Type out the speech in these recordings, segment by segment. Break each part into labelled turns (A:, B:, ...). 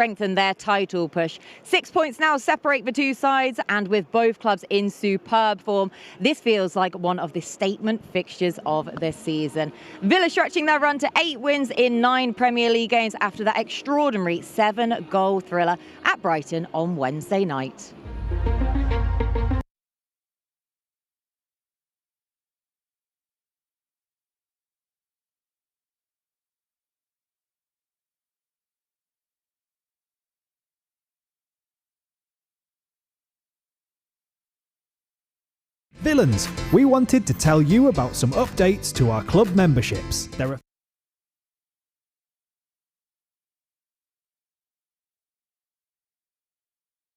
A: strengthen their title push. 6 points now separate the two sides, and with both clubs in superb form, this feels like one of the statement fixtures of this season. Villa stretching their run to 8 wins in 9 Premier League games after that extraordinary 7-goal thriller at Brighton on Wednesday night.
B: Villains, we wanted to tell you about some updates to our club memberships. There are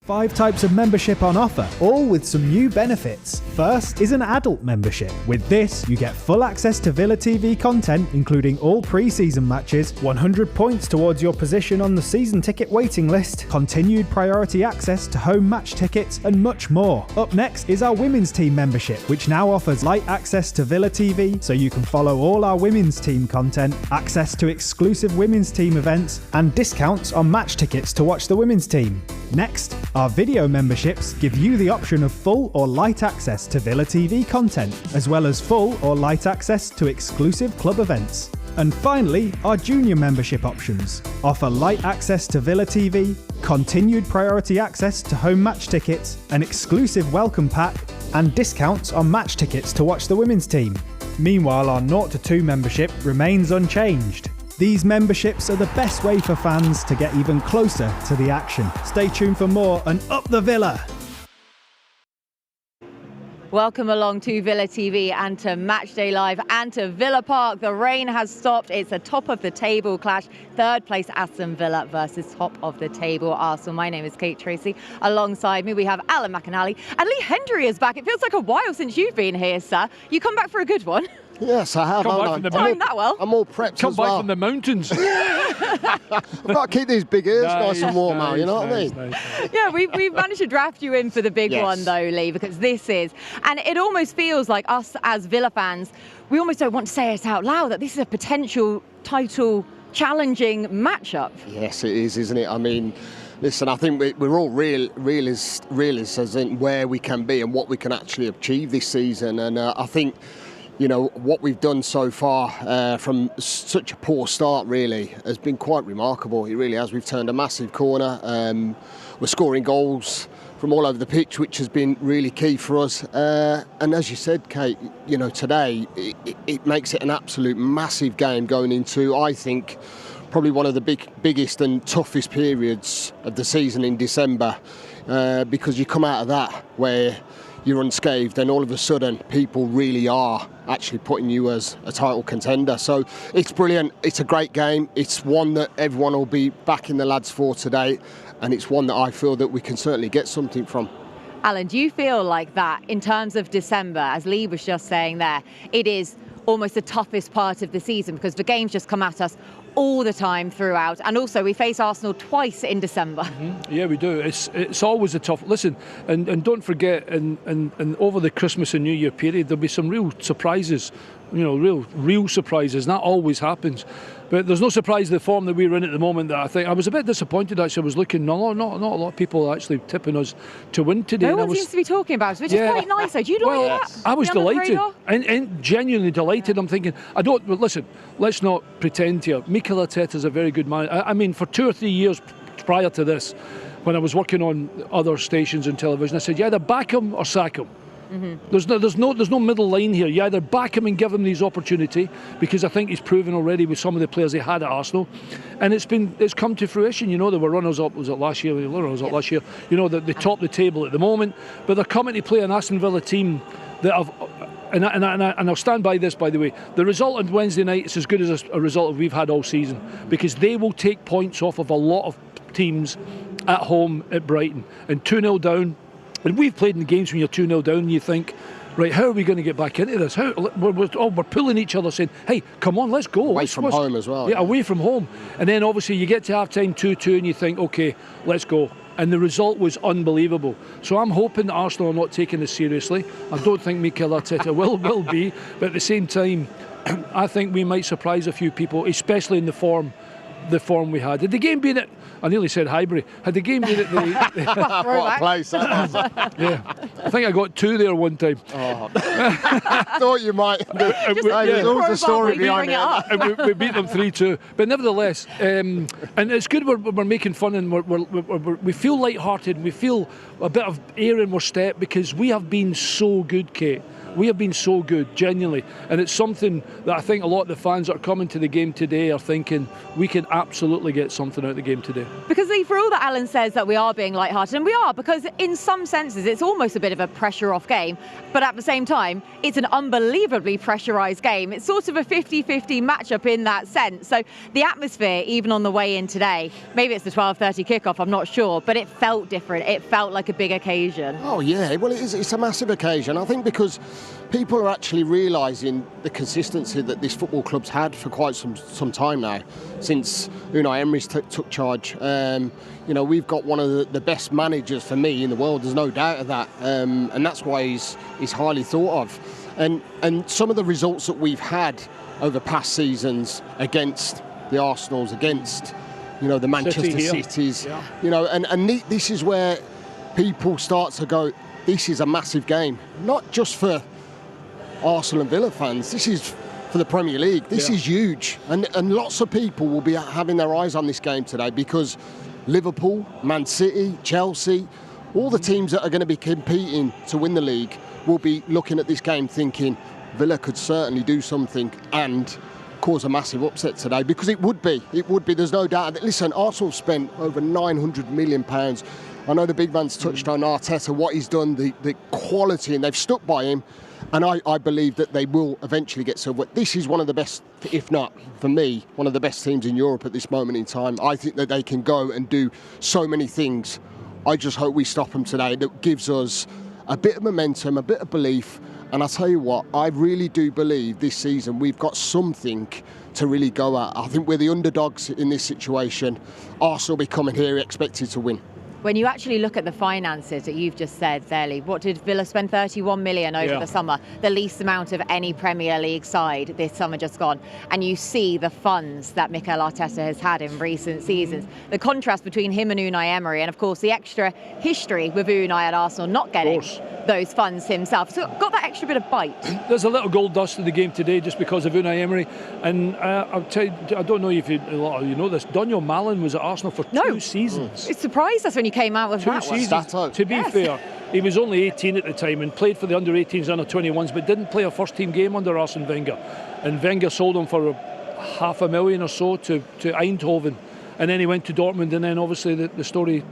B: 5 types of membership on offer, all with some new benefits. First is an adult membership. With this, you get full access to Villa TV content, including all pre-season matches, 100 points towards your position on the season ticket waiting list, continued priority access to home match tickets, and much more. Up next is our women's team membership, which now offers light access to Villa TV, so you can follow all our women's team content, access to exclusive women's team events, and discounts on match tickets to watch the women's team. Next, our video memberships give you the option of full or light access to Villa TV content, as well as full or light access to exclusive club events. And finally, our junior membership options offer light access to Villa TV, continued priority access to home match tickets, an exclusive welcome pack, and discounts on match tickets to watch the women's team. Meanwhile, our 0-2 membership remains unchanged. These memberships are the best way for fans to get even closer to the action. Stay tuned for more and up the Villa!
A: Welcome along to Villa TV and to Matchday Live and to Villa Park. The rain has stopped. It's a top of the table clash. 3rd place Aston Villa versus top of the table Arsenal. My name is Kate Tracy. Alongside me we have Alan McAnally, and Lee Hendry is back. It feels like a while since you've been here, sir. You come back for a good one.
C: Yes, I have. I'm all prepped
D: Come
C: as
D: back
C: well.
D: from the mountains.
C: I've got to keep these big ears nice and warm out, you know what I mean?
A: Yeah, we've managed to draft you in for the big one though, Lee, because this is, and it almost feels like us as Villa fans, we almost don't want to say it out loud, that this is a potential title challenging matchup.
C: Yes, it is, isn't it? I mean, listen, I think we're all realists as in where we can be and what we can actually achieve this season, and I think, you know, what we've done so far from such a poor start really has been quite remarkable. It really has. We've turned a massive corner. We're scoring goals from all over the pitch, which has been really key for us. And as you said, Kate, you know, today it makes it an absolute massive game going into, I think, probably one of the biggest and toughest periods of the season in December, because you come out of that where you're unscathed, and all of a sudden people really are actually putting you as a title contender. So it's brilliant. It's a great game. It's one that everyone will be backing the lads for today, and it's one that I feel that we can certainly get something from.
A: Alan, do you feel like that in terms of December, as Lee was just saying there, it is almost the toughest part of the season because the games just come at us all the time throughout, and also we face Arsenal twice in December.
D: Yeah, we do. It's always a tough. Listen, and don't forget, and over the Christmas and New Year period, there'll be some real surprises. You know, real surprises. And that always happens. But there's no surprise the form that we're in at the moment. That I think I was a bit disappointed. Actually, I was looking. Not a lot of people actually tipping us to win today.
A: No one seems to be talking about it, which is quite nice. Do you like that?
D: I was delighted and genuinely delighted. I'm thinking, listen. Let's not pretend here. Mikel Arteta is a very good man. I mean, for 2 or 3 years prior to this, when I was working on other stations and television, I said, you either back him or sack him. There's no middle line here. You either back him and give him these opportunity, because I think he's proven already with some of the players they had at Arsenal, and it's come to fruition. You know, they were runners up. Was it last year? Last year. You know, they top the table at the moment, but they're coming to play an Aston Villa team that have. And I'll stand by this, by the way. The result on Wednesday night is as good as a result we've had all season, because they will take points off of a lot of teams at home at Brighton. And 2-0 down. And we've played in the games when you're 2-0 down and you think, right, how are we going to get back into this? We're pulling each other saying, hey, come on, let's go.
C: Away from home as well.
D: Yeah, away from home. And then obviously you get to half-time 2-2 and you think, okay, let's go. And the result was unbelievable. So I'm hoping that Arsenal are not taking this seriously. I don't think Mikel Arteta will be. But at the same time, I think we might surprise a few people, especially in the form the form we had the game been at, I nearly said Highbury, had the game been at the
C: What a place that was.
D: yeah, I think I got 2 there one time.
C: I thought you might.
A: There's
C: always a story behind it.
D: And we beat them 3-2. But nevertheless, and it's good we're making fun and we feel light-hearted and we feel a bit of air in our step because we have been so good, Kate. We have been so good, genuinely. And it's something that I think a lot of the fans that are coming to the game today are thinking we can absolutely get something out of the game today.
A: Because Lee, for all that Alan says that we are being light-hearted, and we are, because in some senses it's almost a bit of a pressure-off game, but at the same time it's an unbelievably pressurised game. It's sort of a 50-50 matchup in that sense. So the atmosphere, even on the way in today, maybe it's the 12:30 kickoff, I'm not sure, but it felt different. It felt like a big occasion.
C: Oh yeah, well it's a massive occasion. I think because people are actually realising the consistency that this football club's had for quite some time now, since Unai Emery's took charge. We've got one of the best managers for me in the world. There's no doubt of that, and that's why he's highly thought of. And some of the results that we've had over past seasons against the Arsenals, against the Manchester Cities, and this is where people start to go, this is a massive game, not just for Arsenal and Villa fans, this is for the Premier League. This is huge, and lots of people will be having their eyes on this game today because Liverpool, Man City, Chelsea, all the teams that are going to be competing to win the league will be looking at this game thinking Villa could certainly do something and cause a massive upset today, because it would be, there's no doubt. Listen, Arsenal spent over £900 million. I know the big man's touched on Arteta, what he's done, the quality, and they've stuck by him. And I believe that they will eventually get silver. This is one of the best, if not, for me, one of the best teams in Europe at this moment in time. I think that they can go and do so many things. I just hope we stop them today. That gives us a bit of momentum, a bit of belief. And I tell you what, I really do believe this season we've got something to really go at. I think we're the underdogs in this situation. Arsenal will be coming here expected to win.
A: When you actually look at the finances that you've just said there, Lee, what did Villa spend? 31 million over the summer, the least amount of any Premier League side this summer just gone. And you see the funds that Mikel Arteta has had in recent seasons. The contrast between him and Unai Emery, and of course the extra history with Unai at Arsenal not getting those funds himself. So got that extra bit of bite.
D: There's a little gold dust in the game today just because of Unai Emery. And I'll tell you, I don't know if you know this, Daniel Mallon was at Arsenal for 2 seasons.
A: It surprised us when you came out with
D: 2
A: that
D: seasons.
A: one.
D: To be fair, he was only 18 at the time and played for the under-18s, under-21s, but didn't play a first-team game under Arsene Wenger. And Wenger sold him for $500,000 or so to Eindhoven. And then he went to Dortmund, and then obviously the story,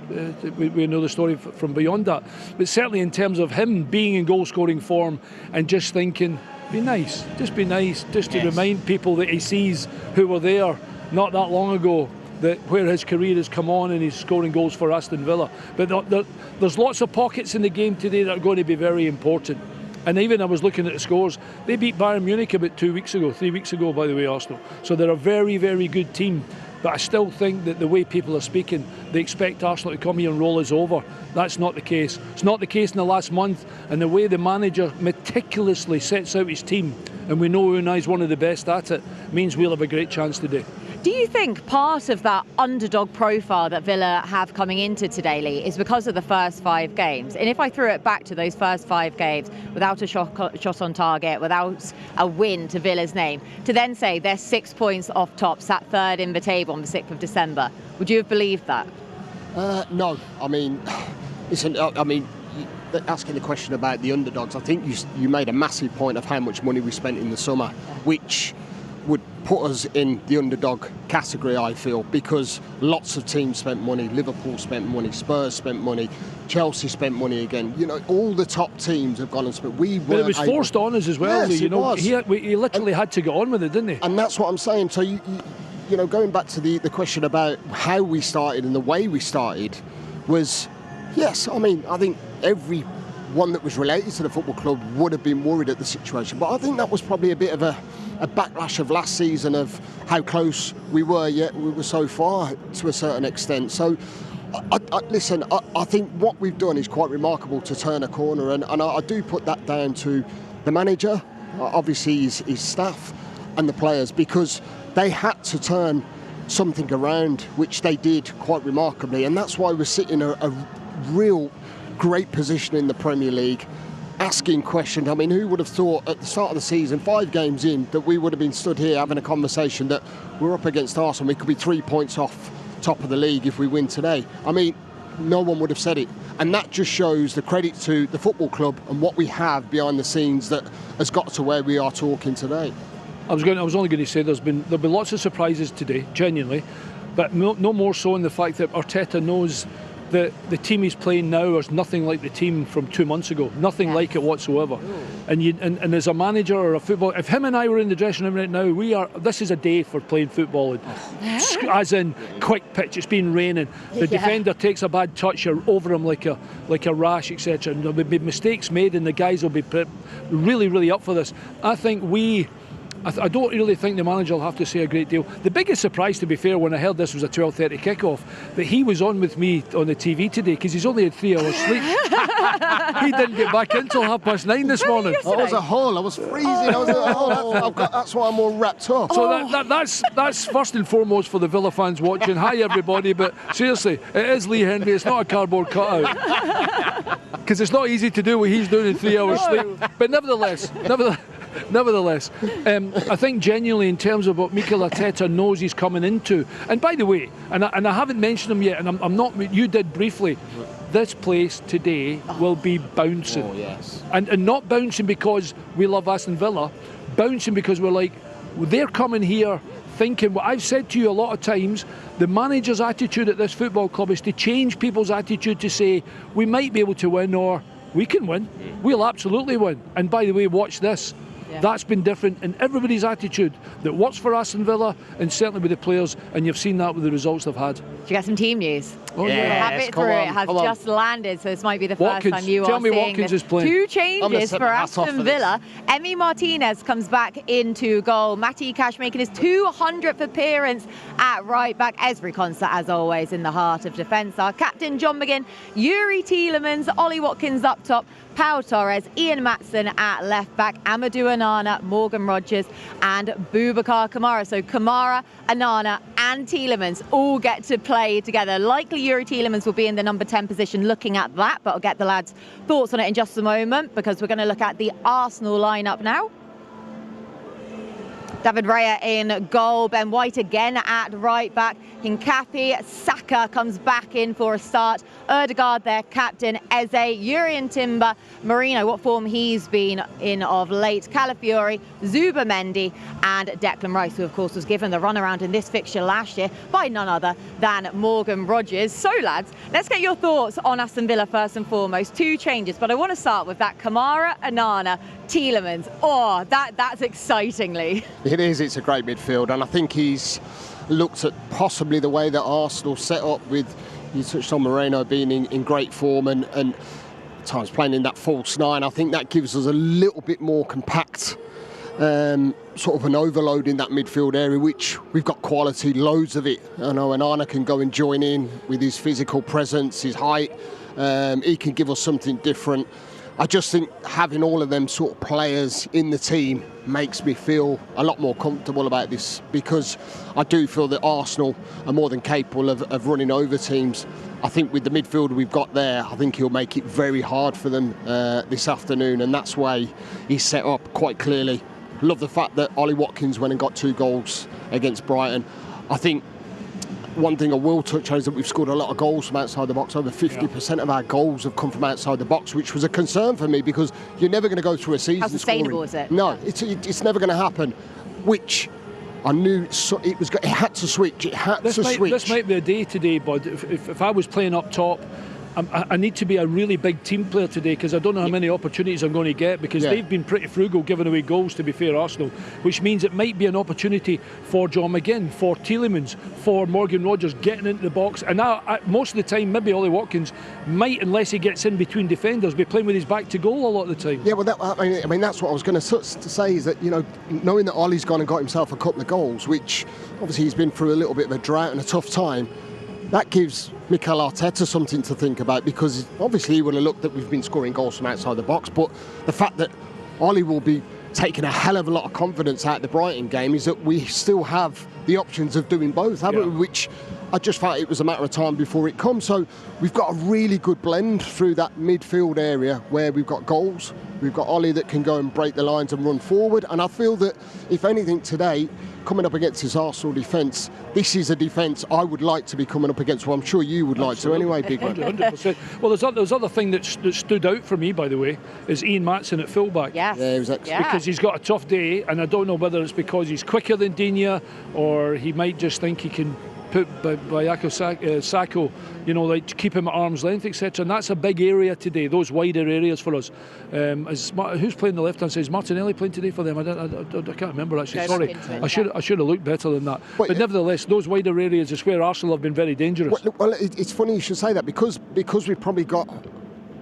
D: we know the story from beyond that. But certainly in terms of him being in goal-scoring form and just thinking, be nice to remind people that he sees who were there not that long ago, that where his career has come on and he's scoring goals for Aston Villa. But there's lots of pockets in the game today that are going to be very important. And even I was looking at the scores, they beat Bayern Munich about 3 weeks ago, by the way, Arsenal. So they're a very, very good team. But I still think that the way people are speaking, they expect Arsenal to come here and roll us over. That's not the case. It's not the case in the last month. And the way the manager meticulously sets out his team, and we know Unai's one of the best at it, means we'll have a great chance today.
A: Do you think part of that underdog profile that Villa have coming into today, Lee, is because of the first 5 games? And if I threw it back to those first 5 games without a shot on target, without a win to Villa's name, to then say they're 6 points off top, sat third in the table on the 6th of December, would you have believed that?
C: No. I mean, listen, asking the question about the underdogs, I think you made a massive point of how much money we spent in the summer, which would put us in the underdog category, I feel, because lots of teams spent money. Liverpool spent money, Spurs spent money, Chelsea spent money again. All the top teams have gone and spent.
D: But it was forced on us as well.
C: Yes, it was.
D: He literally had to get on with it, didn't he?
C: And that's what I'm saying. So going back to the question about how we started and the way we started was, yes, I mean, I think everyone that was related to the football club would have been worried at the situation. But I think that was probably a bit of a backlash of last season of how close we were, yet we were so far to a certain extent. So, I think what we've done is quite remarkable to turn a corner, and I do put that down to the manager, obviously his staff and the players, because they had to turn something around, which they did quite remarkably, and that's why we're sitting in a real great position in the Premier League. Asking questions. I mean, who would have thought at the start of the season, 5 games in, that we would have been stood here having a conversation that we're up against Arsenal, we could be 3 points off top of the league if we win today. I mean, no one would have said it. And that just shows the credit to the football club and what we have behind the scenes that has got to where we are talking today.
D: I was only going to say there'll be lots of surprises today, genuinely, but no more so in the fact that Arteta knows that the team he's playing now is nothing like the team from 2 months ago, nothing like it whatsoever. And as a manager or a football, if him and I were in the dressing room right now, this is a day for playing football. As in quick pitch, it's been raining, the defender takes a bad touch, you're over him like a rash, etc. And there'll be mistakes made, and the guys will be really, really up for this. I don't really think the manager will have to say a great deal. The biggest surprise, to be fair, when I heard this was a 12:30 kickoff, that he was on with me on the TV today because he's only had 3 hours sleep. He didn't get back in until 9:30 this morning.
C: I was at Hull, I was freezing. I was at Hull. That's why I'm all wrapped up.
D: So that's first and foremost for the Villa fans watching. Hi everybody, but seriously, it is Lee Henry. It's not a cardboard cutout. Because it's not easy to do what he's doing in 3 hours sleep. But nevertheless, I think genuinely in terms of what Mikel Arteta knows he's coming into, and by the way, and I haven't mentioned him yet, and I'm not, you did briefly, this place today will be bouncing.
C: Oh, yes.
D: And not bouncing because we love Aston Villa, bouncing because we're like, they're coming here thinking, what I've said to you a lot of times, the manager's attitude at this football club is to change people's attitude to say, we might be able to win, or we can win, we'll absolutely win. And by the way, watch this. That's been different in everybody's attitude that works for Aston Villa, and certainly with the players, and you've seen that with the results they've had.
A: Do you get some team news?
D: Oh,
A: Have it through. It has just landed, so this might be the first time you
D: Tell
A: are
D: me
A: seeing
D: Watkins
A: this.
D: is playing.
A: 2 changes for Aston Villa. Emi Martinez comes back into goal. Matty Cash making his 200th appearance at right back. Esri Konsa, as always, in the heart of defence. Our captain, John McGinn, Yuri Tielemans, Ollie Watkins up top, Pau Torres, Ian Matson at left back, Amadou Onana, Morgan Rogers and Boubacar Kamara. So Kamara, Onana and Tielemans all get to play together. Likely Yuri Tielemans will be in the number 10 position looking at that, but I'll get the lads' thoughts on it in just a moment, because we're going to look at the Arsenal lineup now. David Raya in goal, Ben White again at right back, Hincapi, Saka comes back in for a start, Ødegaard their captain, Eze, Jurrien Timber, Marino, what form he's been in of late, Calafiori, Zubamendi and Declan Rice, who of course was given the runaround in this fixture last year by none other than Morgan Rogers. So lads, let's get your thoughts on Aston Villa first and foremost. 2 changes, but I want to start with that Kamara, Onana, Tielemans. Oh, that's excitingly.
C: It is, it's a great midfield, and I think he's looked at possibly the way that Arsenal set up with, you touched on Moreno being in great form and at times playing in that false 9. I think that gives us a little bit more compact, sort of an overload in that midfield area, which we've got quality, loads of it. I know Onana can go and join in with his physical presence, his height. He can give us something different. I just think having all of them sort of players in the team makes me feel a lot more comfortable about this, because I do feel that Arsenal are more than capable of running over teams. I think with the midfield we've got there, I think he'll make it very hard for them this afternoon, and that's why he's set up quite clearly. Love the fact that Ollie Watkins went and got 2 goals against Brighton. I think one thing I will touch on is that we've scored a lot of goals from outside the box. Over 50% of our goals have come from outside the box, which was a concern for me, because you're never going to go through a season.
A: How sustainable
C: scoring.
A: is it?
C: No, it's never going to happen. Which I knew it had to switch. It had to switch.
D: This might be a day today, bud. If I was playing up top, I need to be a really big team player today, because I don't know how many opportunities I'm going to get, because they've been pretty frugal giving away goals, to be fair, Arsenal, which means it might be an opportunity for John McGinn, for Tielemans, for Morgan Rogers getting into the box. And now, most of the time, maybe Ollie Watkins might, unless he gets in between defenders, be playing with his back to goal a lot of the time.
C: Yeah, well, I mean that's what I was going to say, is that, you know, knowing that Ollie's gone and got himself a couple of goals, which obviously he's been through a little bit of a drought and a tough time, that gives Mikel Arteta something to think about, because obviously he will have looked that we've been scoring goals from outside the box, but the fact that Ollie will be taken a hell of a lot of confidence out of the Brighton game is that we still have the options of doing both, haven't we? Which I just felt it was a matter of time before it comes. So we've got a really good blend through that midfield area where we've got goals. We've got Ollie that can go and break the lines and run forward. And I feel that, if anything today, coming up against this Arsenal defence, this is a defence I would like to be coming up against. Well, I'm sure you would like to anyway, Big One.
D: 100%. Well, there's other thing that stood out for me, by the way, is Ian Maatsen at fullback.
A: Yes.
C: Yeah, he was excellent.
D: Because he's got a tough day, and I don't know whether it's because he's quicker than Digne, or he might just think he can put Sacco, you know, like keep him at arm's length, etc. And that's a big area today, those wider areas for us. Who's playing the left-hand side? Is Martinelli playing today for them? I can't remember, actually. Sorry, I should have looked better than that. But nevertheless, those wider areas is where Arsenal have been very dangerous.
C: Well, it's funny you should say that, because we've probably got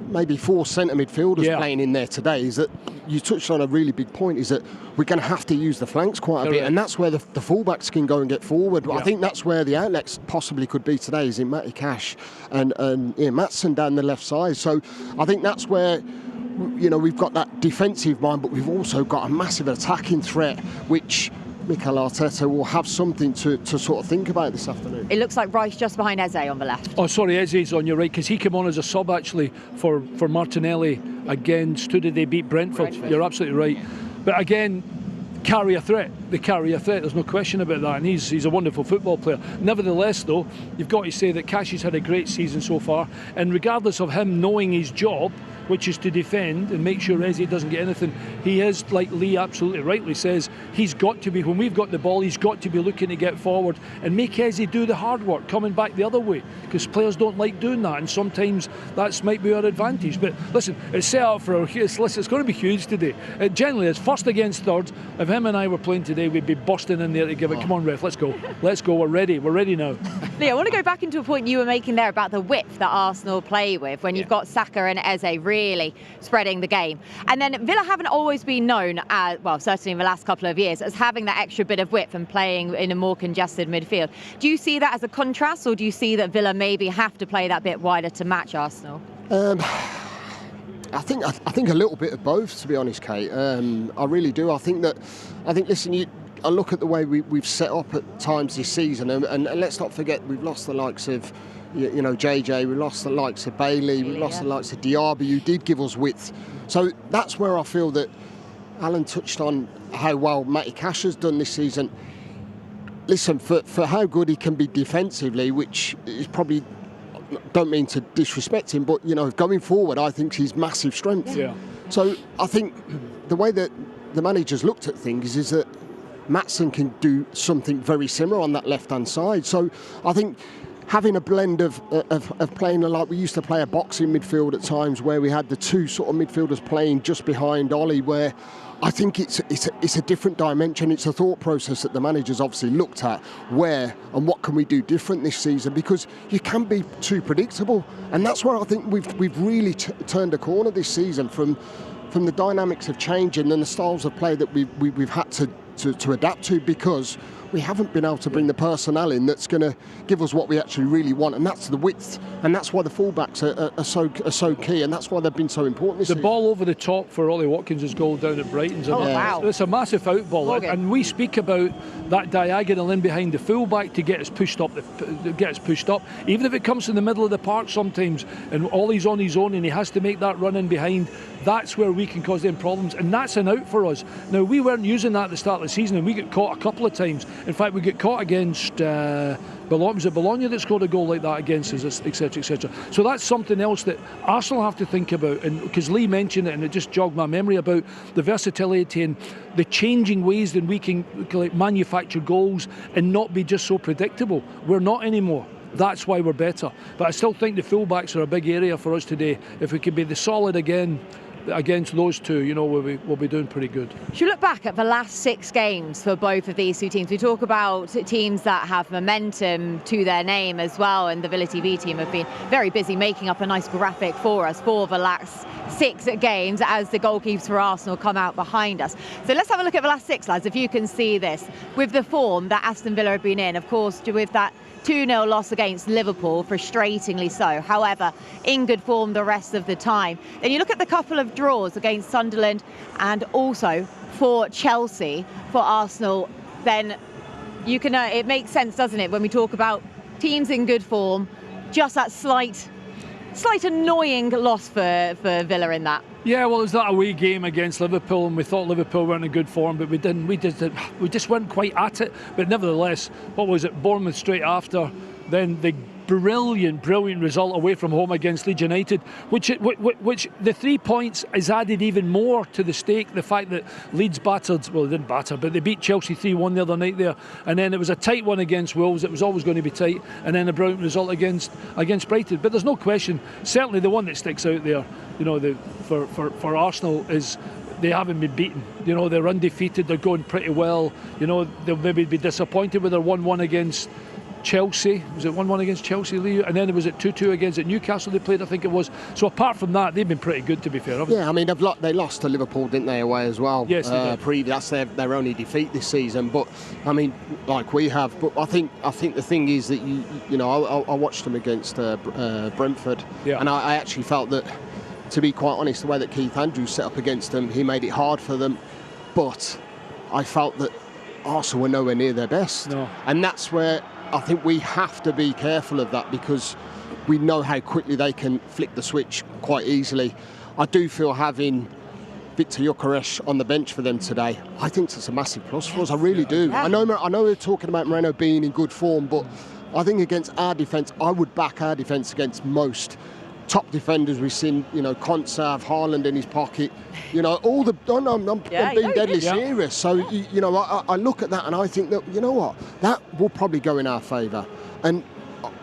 C: maybe 4 centre midfielders playing in there today. Is that you touched on a really big point, is that we're going to have to use the flanks quite a bit, and that's where the fullbacks can go and get forward. I think that's where the outlets possibly could be today, is in Matty Cash and Maatsen down the left side. So I think that's where, you know, we've got that defensive mind, but we've also got a massive attacking threat, which Mikel Arteta will have something to sort of think about this afternoon.
A: It looks like Rice just behind Eze on the left.
D: Oh, sorry, Eze's on your right, because he came on as a sub actually for Martinelli against, who did they beat? Brentford. You're absolutely right. But again, carry a threat. They carry a threat, there's no question about that, and he's a wonderful football player. Nevertheless, though, you've got to say that Cash has had a great season so far, and regardless of him knowing his job, which is to defend and make sure Eze doesn't get anything, he is, like Lee absolutely rightly says, he's got to be, when we've got the ball, he's got to be looking to get forward and make Eze do the hard work, coming back the other way, because players don't like doing that, and sometimes that might be our advantage. But listen, it's set up for it's going to be huge today. Generally, it's first against third. If him and I were playing today, we'd be busting in there to give it. Come on, ref, let's go, we're ready now.
A: Lee, I want to go back into a point you were making there about the width that Arsenal play with when you've got Saka and Eze really spreading the game. And then Villa haven't always been known, well, certainly in the last couple of years, as having that extra bit of width and playing in a more congested midfield. Do you see that as a contrast, or do you see that Villa maybe have to play that bit wider to match Arsenal?
C: I think a little bit of both, to be honest, Kate. I really do. I think listen, I look at the way we've set up at times this season, and let's not forget we've lost the likes of, you know, JJ, we lost the likes of Bailey, we lost the likes of Diaby, who did give us width. So that's where I feel that Alan touched on how well Matty Cash has done this season. Listen, for how good he can be defensively, which is probably, don't mean to disrespect him, but, you know, going forward, I think he's massive strength.
D: Yeah.
C: So I think the way that the manager's looked at things is that Maatsen can do something very similar on that left-hand side. So I think having a blend of playing like we used to play a boxing midfield at times, where we had the two sort of midfielders playing just behind Ollie, where I think it's a different dimension. It's a thought process that the manager's obviously looked at, where and what can we do different this season, because you can be too predictable, and that's where I think we've really turned a corner this season from the dynamics of changing and the styles of play that we've had to adapt to, because we haven't been able to bring the personnel in that's going to give us what we actually really want, and that's the width, and that's why the fullbacks are so key, and that's why they've been so important this season. Ball over the top for Ollie Watkins' goal down at Brighton's.
A: Wow.
D: It's a massive out ball, and we speak about that diagonal in behind the fullback to get us pushed up, even if it comes in the middle of the park sometimes, and Ollie's on his own and he has to make that run in behind. That's where we can cause them problems, and that's an out for us. Now, we weren't using that at the start of the season, and we got caught a couple of times. In fact, we got caught against was it Bologna that scored a goal like that against us, etc., etc. So that's something else that Arsenal have to think about, and because Lee mentioned it, and it just jogged my memory about the versatility and the changing ways that we can manufacture goals and not be just so predictable. We're not anymore. That's why we're better. But I still think the fullbacks are a big area for us today. If we can be the solid again against those two, you know, we'll be doing pretty good. Should
A: we look back at the last 6 games for both of these two teams? We talk about teams that have momentum to their name as well, and the Villa TV team have been very busy making up a nice graphic for us for the last 6 games as the goalkeepers for Arsenal come out behind us. So let's have a look at the last 6, lads, if you can see this. With the form that Aston Villa have been in, of course, with that 2-0 loss against Liverpool, frustratingly so. However, in good form the rest of the time. Then you look at the couple of draws against Sunderland and also for Chelsea, for Arsenal, then you can, it makes sense, doesn't it, when we talk about teams in good form, just that slight annoying loss for Villa in that.
D: Yeah, well, it was that away game against Liverpool, and we thought Liverpool weren't in good form, but we didn't. We just weren't quite at it. But nevertheless, what was it? Bournemouth straight after, then the brilliant result away from home against Leeds United, which the 3 points is added even more to the stake. The fact that Leeds battered, well, they didn't batter, but they beat Chelsea 3-1 the other night there, and then it was a tight one against Wolves. It was always going to be tight, and then a brilliant result against Brighton. But there's no question, certainly the one that sticks out there, you know, for Arsenal is they haven't been beaten. You know, they're undefeated. They're going pretty well. You know, they'll maybe be disappointed with their 1-1 against Chelsea. Was it 1-1 against Chelsea, Leo? And then it was at 2-2 against Newcastle they played, I think it was. So apart from that, they've been pretty good, to be fair.
C: Yeah, I mean, they lost to Liverpool, didn't they, away as well?
D: Yes, they did.
C: That's their only defeat this season. But I mean, like we have. But I think the thing is that you know, I watched them against Brentford, and I actually felt that, to be quite honest, the way that Keith Andrews set up against them, he made it hard for them. But I felt that Arsenal were nowhere near their best, and that's where I think we have to be careful of that, because we know how quickly they can flick the switch quite easily. I do feel having Victor Gyökeres on the bench for them today, I think it's a massive plus for us. I really do. I know we're talking about Moreno being in good form, but I think against our defence, I would back our defence against most top defenders we've seen. You know, Konsa, Haaland in his pocket. You know, all the. I'm being deadly serious. So you know, I look at that and I think that, you know what, that will probably go in our favour. And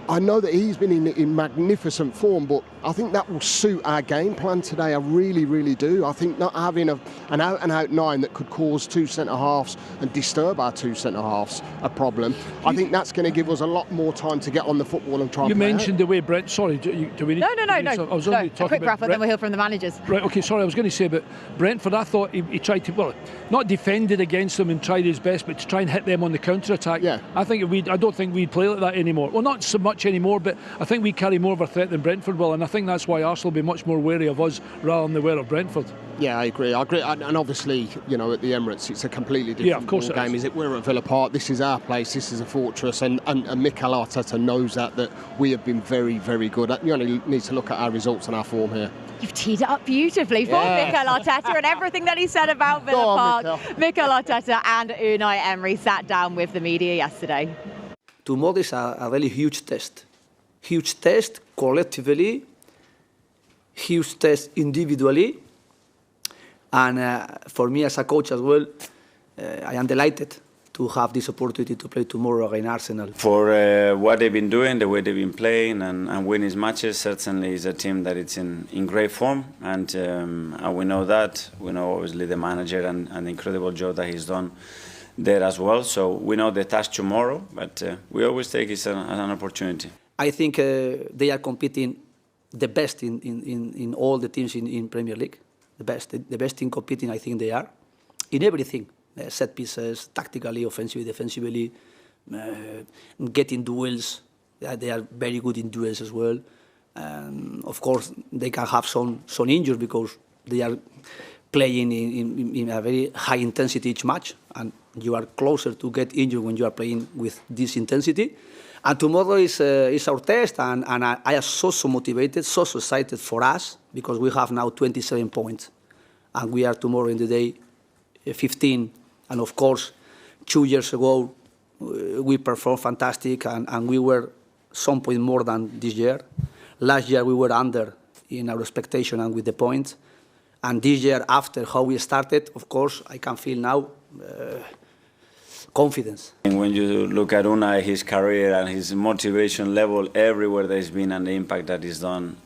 C: I know that he's been in magnificent form, but I think that will suit our game plan today. I really, really do. I think not having an out-and-out 9 that could cause 2 centre-halves and disturb our 2 centre-halves a problem, I think that's going to give us a lot more time to get on the football and try and play.
D: You mentioned the way Brent... Sorry, do we need...
A: No.
D: I was only talking
A: a quick wrap-up, then we'll hear from the managers.
D: Right, OK, sorry, I was going to say, but Brentford, I thought he tried to... Well, not defended against them and tried his best, but to try and hit them on the counter-attack.
C: Yeah.
D: I don't think we'd play like that anymore. Well, not so much anymore, but I think we carry more of a threat than Brentford will, and I think that's why Arsenal will be much more wary of us rather than they were of Brentford.
C: Yeah, I agree. And obviously, you know, at the Emirates, it's a completely different ball game. Is it? We're at Villa Park. This is our place. This is a fortress, and Mikel Arteta knows that we have been very, very good. You only need to look at our results and our form here.
A: You've teed it up beautifully for Mikel Arteta, and everything that he said about Villa Park. Mikel Arteta and Unai Emery sat down with the media yesterday.
E: Tomorrow is a really huge test. Huge test collectively, huge test individually, and for me as a coach as well, I am delighted to have this opportunity to play tomorrow against Arsenal.
F: For what they've been doing, the way they've been playing and winning matches, certainly is a team that it's in great form, and we know that. We know obviously the manager and the incredible job that he's done there as well. So we know the task tomorrow, but we always take it as an opportunity.
E: I think they are competing the best in all the teams in Premier League. The best team competing, I think they are, in everything. Set pieces, tactically, offensively, defensively, getting duels. They are very good in duels as well. Of course, they can have some injuries because they are playing in a very high intensity each match, and you are closer to get injured when you are playing with this intensity. And tomorrow is our test, and I am so motivated, so excited for us, because we have now 27 points, and we are tomorrow in the day 15. And of course, 2 years ago, we performed fantastic, and we were some point more than this year. Last year, we were under in our expectation and with the points. And this year, after how we started, of course, I can feel now confidence.
F: And when you look at Unai, his career and his motivation level everywhere that he's been and the impact that he's done,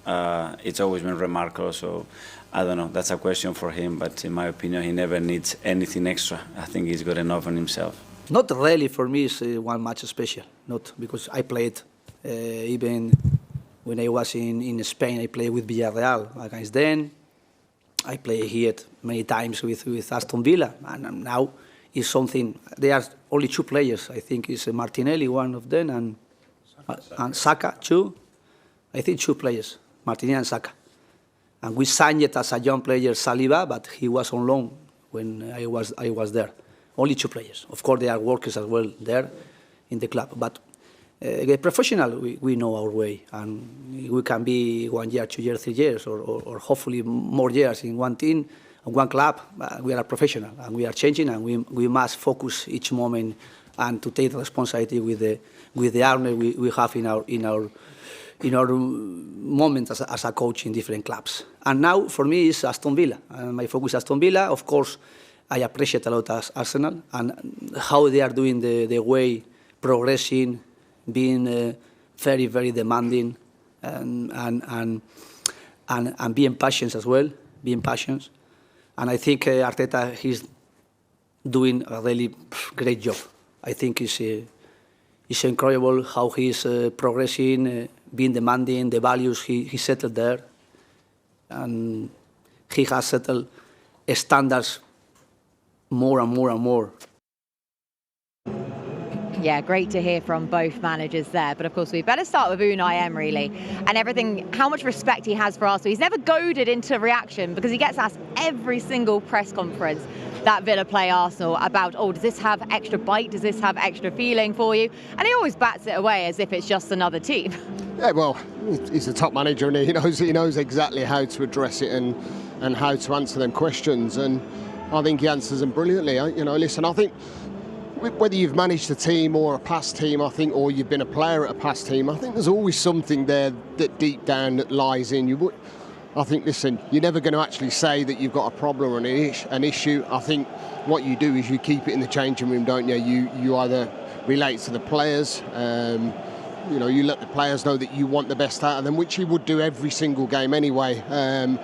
F: it's always been remarkable. So I don't know, that's a question for him, but in my opinion, he never needs anything extra. I think he's got enough on himself.
E: Not really for me, it's one match special. Not because I played even when I was in Spain, I played with Villarreal against them. I played here many times with Aston Villa, and now it's something. There are only 2 players. I think it's Martinelli, one of them, and And Saka, two. I think two players, Martinelli and Saka. And we signed it as a young player, Saliba, but he was on loan when I was there. Only two players. Of course, there are workers as well there in the club. But professional, we know our way. And we can be 1 year, 2 years, 3 years, or hopefully more years in one team, one club. We are a professional, and we are changing, and we must focus each moment and to take the responsibility with the honor we have in our moment as a coach in different clubs. And now, for me, it's Aston Villa. My focus is Aston Villa. Of course, I appreciate a lot Arsenal and how they are doing the way, progressing, being very, very demanding, and being patient as well, being patient. And I think Arteta, he's doing a really great job. I think it's incredible how he's progressing, being demanding, the values he settled there. And he has settled standards more and more and more.
A: Yeah, great to hear from both managers there. But of course, we better start with Unai Emery, Lee, and everything, how much respect he has for Arsenal. He's never goaded into reaction because he gets asked every single press conference that Villa play Arsenal about, oh, does this have extra bite? Does this have extra feeling for you? And he always bats it away as if it's just another team.
C: Yeah, well, he's a top manager and he knows exactly how to address it and how to answer them questions. And I think he answers them brilliantly. Listen, I think whether you've managed a team or a past team, I think, or you've been a player at a past team, I think there's always something there that deep down that lies in you. I think, listen, you're never going to actually say that you've got a problem or an issue. I think what you do is you keep it in the changing room, don't you? You either relate to the players, you let the players know that you want the best out of them, which you would do every single game anyway. And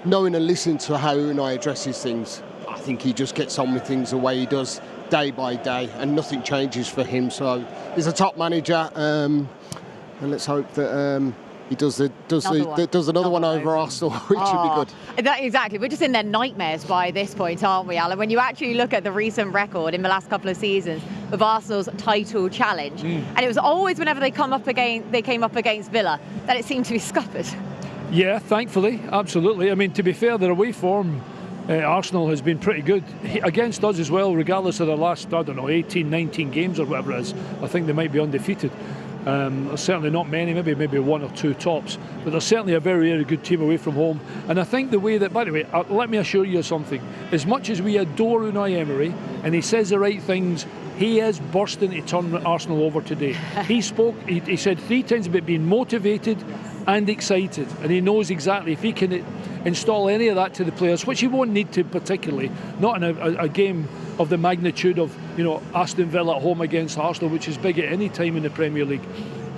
C: knowing and listening to how Unai addresses things, I think he just gets on with things the way he does day by day, and nothing changes for him. So he's a top manager, and let's hope that he does another one over Arsenal, which would be good.
A: Exactly. We're just in their nightmares by this point, aren't we, Alan? When you actually look at the recent record in the last couple of seasons of Arsenal's title challenge, and it was always whenever they came up against Villa that it seemed to be scuppered. Yeah,
D: thankfully, absolutely. I mean, to be fair, their away form, Arsenal has been pretty good against us as well, regardless of their last, 18, 19 games or whatever it is. I think they might be undefeated. There's certainly not many, maybe one or two tops, but they're certainly a very, very good team away from home. And I think the way that, by the way, let me assure you something, as much as we adore Unai Emery and he says the right things, he is bursting to turn Arsenal over today. He said 3 times about being motivated and excited, and he knows exactly if he can install any of that to the players, which he won't need to particularly, not in a game of the magnitude of Aston Villa at home against Arsenal, which is big at any time in the Premier League.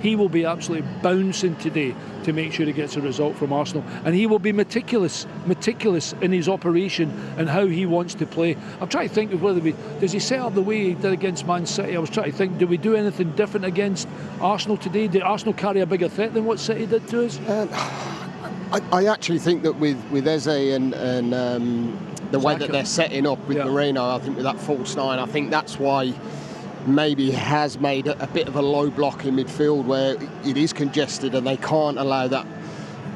D: He will be absolutely bouncing today to make sure he gets a result from Arsenal, and he will be meticulous in his operation and how he wants to play. I'm trying to think of whether does he set up the way he did against Man City. I was trying to think, do we do anything different against Arsenal today? Did Arsenal carry a bigger threat than what City did to us?
C: I actually think that with Eze and the way that they're setting up with Moreno, I think with that false 9, I think that's why maybe he has made a bit of a low block in midfield where it is congested and they can't allow that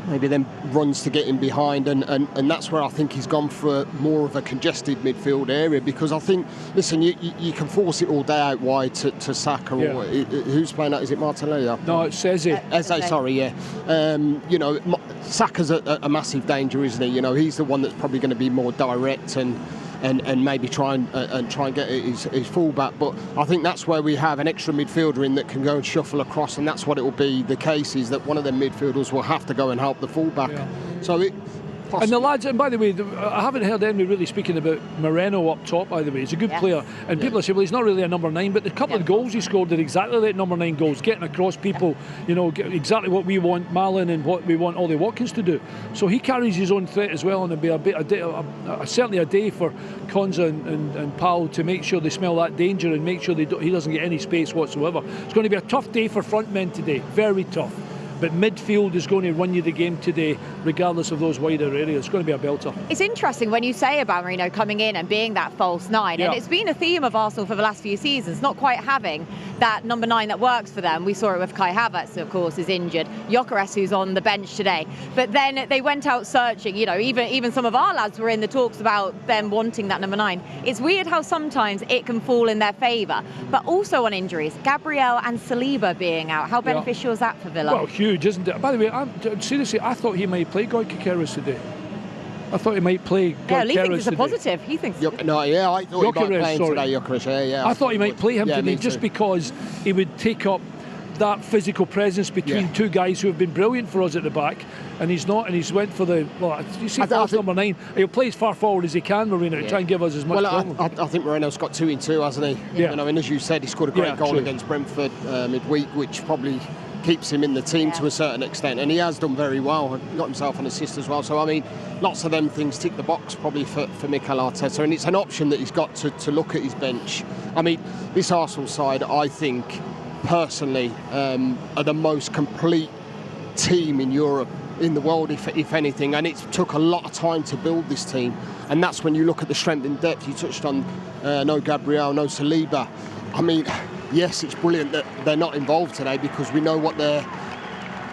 C: maybe them runs to get in behind, and that's where I think he's gone for more of a congested midfield area, because I think, listen, you can force it all day out wide to Saka, or who's playing that? Is it Martinelli?
D: No, it's Eze.
C: Eze, sorry, yeah. Saka's a massive danger, isn't he? He's the one that's probably going to be more direct and maybe try and get his fullback. But I think that's where we have an extra midfielder in that can go and shuffle across, and that's what it will be. The case is that one of them midfielders will have to go and help the fullback. Yeah. So
D: and the lads, and by the way, I haven't heard anybody really speaking about Moreno up top, by the way. He's a good player. And people are saying, well, he's not really a number 9, but the couple of goals he scored are exactly like number 9 goals, getting across people, exactly what we want Malin and what we want Ollie Watkins to do. So he carries his own threat as well, and it'll be certainly a day for Konza and Powell to make sure they smell that danger and make sure he doesn't get any space whatsoever. It's going to be a tough day for front men today, very tough. but midfield is going to run you the game today, regardless of those wider areas. It's going to be a belter.
A: It's interesting when you say about Marino coming in and being that false nine, and it's been a theme of Arsenal for the last few seasons, not quite having that number 9 that works for them. We saw it with Kai Havertz, of course, is injured. Gyökeres, who's on the bench today. But then they went out searching, you know, even some of our lads were in the talks about them wanting that number 9. It's weird how sometimes it can fall in their favour. But also on injuries, Gabriel and Saliba being out, how beneficial is that for Villa?
D: Well, huge, isn't it? By the way, seriously, I thought he might play Gyökeres today. I thought he might play Gyökeres
A: Lee thinks it's a
D: today.
A: positive. He thinks...
C: I thought he might play today, Gyökeres, yeah.
D: I thought he might play him today just
C: too.
D: because he would take up that physical presence between two guys who have been brilliant for us at the back, and he's not, and he's went for the, well, you see false number 9, he'll play as far forward as he can, Marino, to try and give us as much problem.
C: I think Moreno's got 2 in 2, hasn't he?
D: Yeah.
C: You know, and as you said, he scored a great goal against Brentford midweek, which probably keeps him in the team to a certain extent, and he has done very well, got himself an assist as well. So I mean, lots of them things tick the box probably for Mikel Arteta, and it's an option that he's got to look at his bench. I mean, this Arsenal side, I think personally, are the most complete team in Europe, in the world, if anything, and it took a lot of time to build this team, and that's when you look at the strength and depth. You touched on no Gabriel, no Saliba. I mean, yes, it's brilliant that they're not involved today because we know what their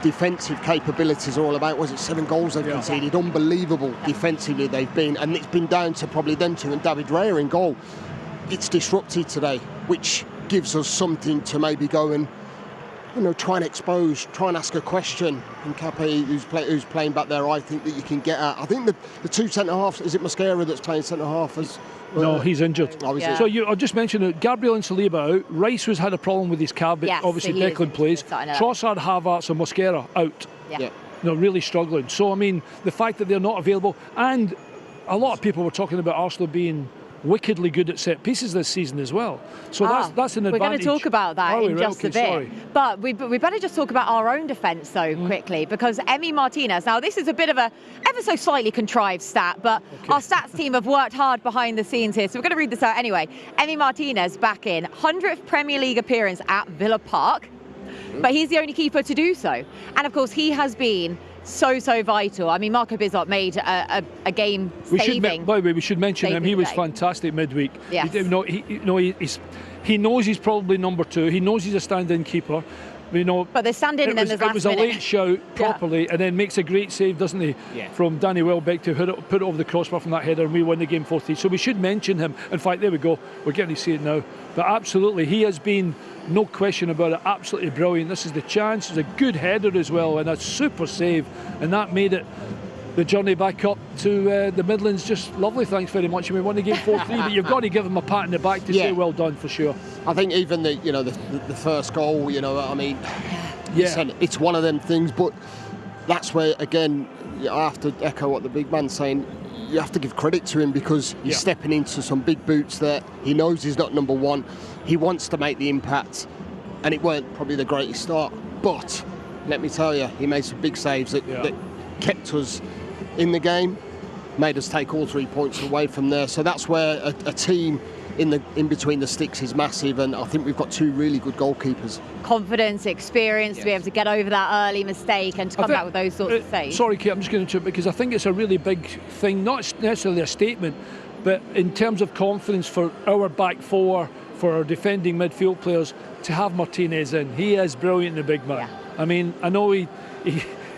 C: defensive capabilities are all about. Was it 7 goals they've conceded? Unbelievable defensively they've been, and it's been down to probably them two and David Raya in goal. It's disrupted today, which gives us something to maybe go and, you know, try and expose, try and ask a question. And Cape, who's playing back there, I think that you can get at. I think the 2 centre-halves, is it Mosquera that's playing centre-half?
D: No, he's injured.
C: Oh, is it?
D: So I'll just mention that Gabriel and Saliba out. Rice had a problem with his calf, but obviously
A: so
D: Declan plays. Trossard, Havertz and Mosquera out.
C: Yeah.
D: No, really struggling. So, I mean, the fact that they're not available, and a lot of people were talking about Arsenal being wickedly good at set pieces this season as well. So that's an advantage.
A: We're going to talk about that in just a bit.
D: Sorry.
A: But we better just talk about our own defence though quickly, because Emi Martinez, now this is a bit of a ever so slightly contrived stat, but our stats team have worked hard behind the scenes here, so we're going to read this out anyway. Emi Martinez back in, 100th Premier League appearance at Villa Park, but he's the only keeper to do so. And of course he has been so vital. I mean, Marco Bizot made a game saving.
D: By the way, we should mention him. He was fantastic midweek.
A: Yes.
D: He knows he's probably number 2. He knows he's a stand-in keeper.
A: But they stand in and then there's last minute.
D: It was a late shout properly, and then makes a great save, doesn't he? Yeah. From Danny Welbeck to put it over the crossbar from that header, and we win the game 4-3. So we should mention him. In fact, there we go. We're getting to see it now. But absolutely, he has been, no question about it, absolutely brilliant. This is the chance. It's a good header as well, and a super save, and that made it the journey back up to the Midlands just lovely. Thanks very much. And we won the game 4-3, but you've got to give him a pat in the back to say well done for sure.
C: I think even the first goal, I mean, listen, it's one of them things, but that's where again I have to echo what the big man's saying. You have to give credit to him because he's stepping into some big boots there. He knows he's not number 1. He wants to make the impact, and it weren't probably the greatest start, but let me tell you, he made some big saves that kept us in the game, made us take all 3 points away from there. So that's where a team in between the sticks is massive, and I think we've got 2 really good goalkeepers. Confidence,
A: experience to be able to get over that early mistake and to come back with those sorts of saves.
D: Sorry, Kate, I'm just going to interrupt because I think it's a really big thing, not necessarily a statement, but in terms of confidence for our back 4, for our defending midfield players, to have Martinez in. He is brilliant, the big man. Yeah. I mean, I know he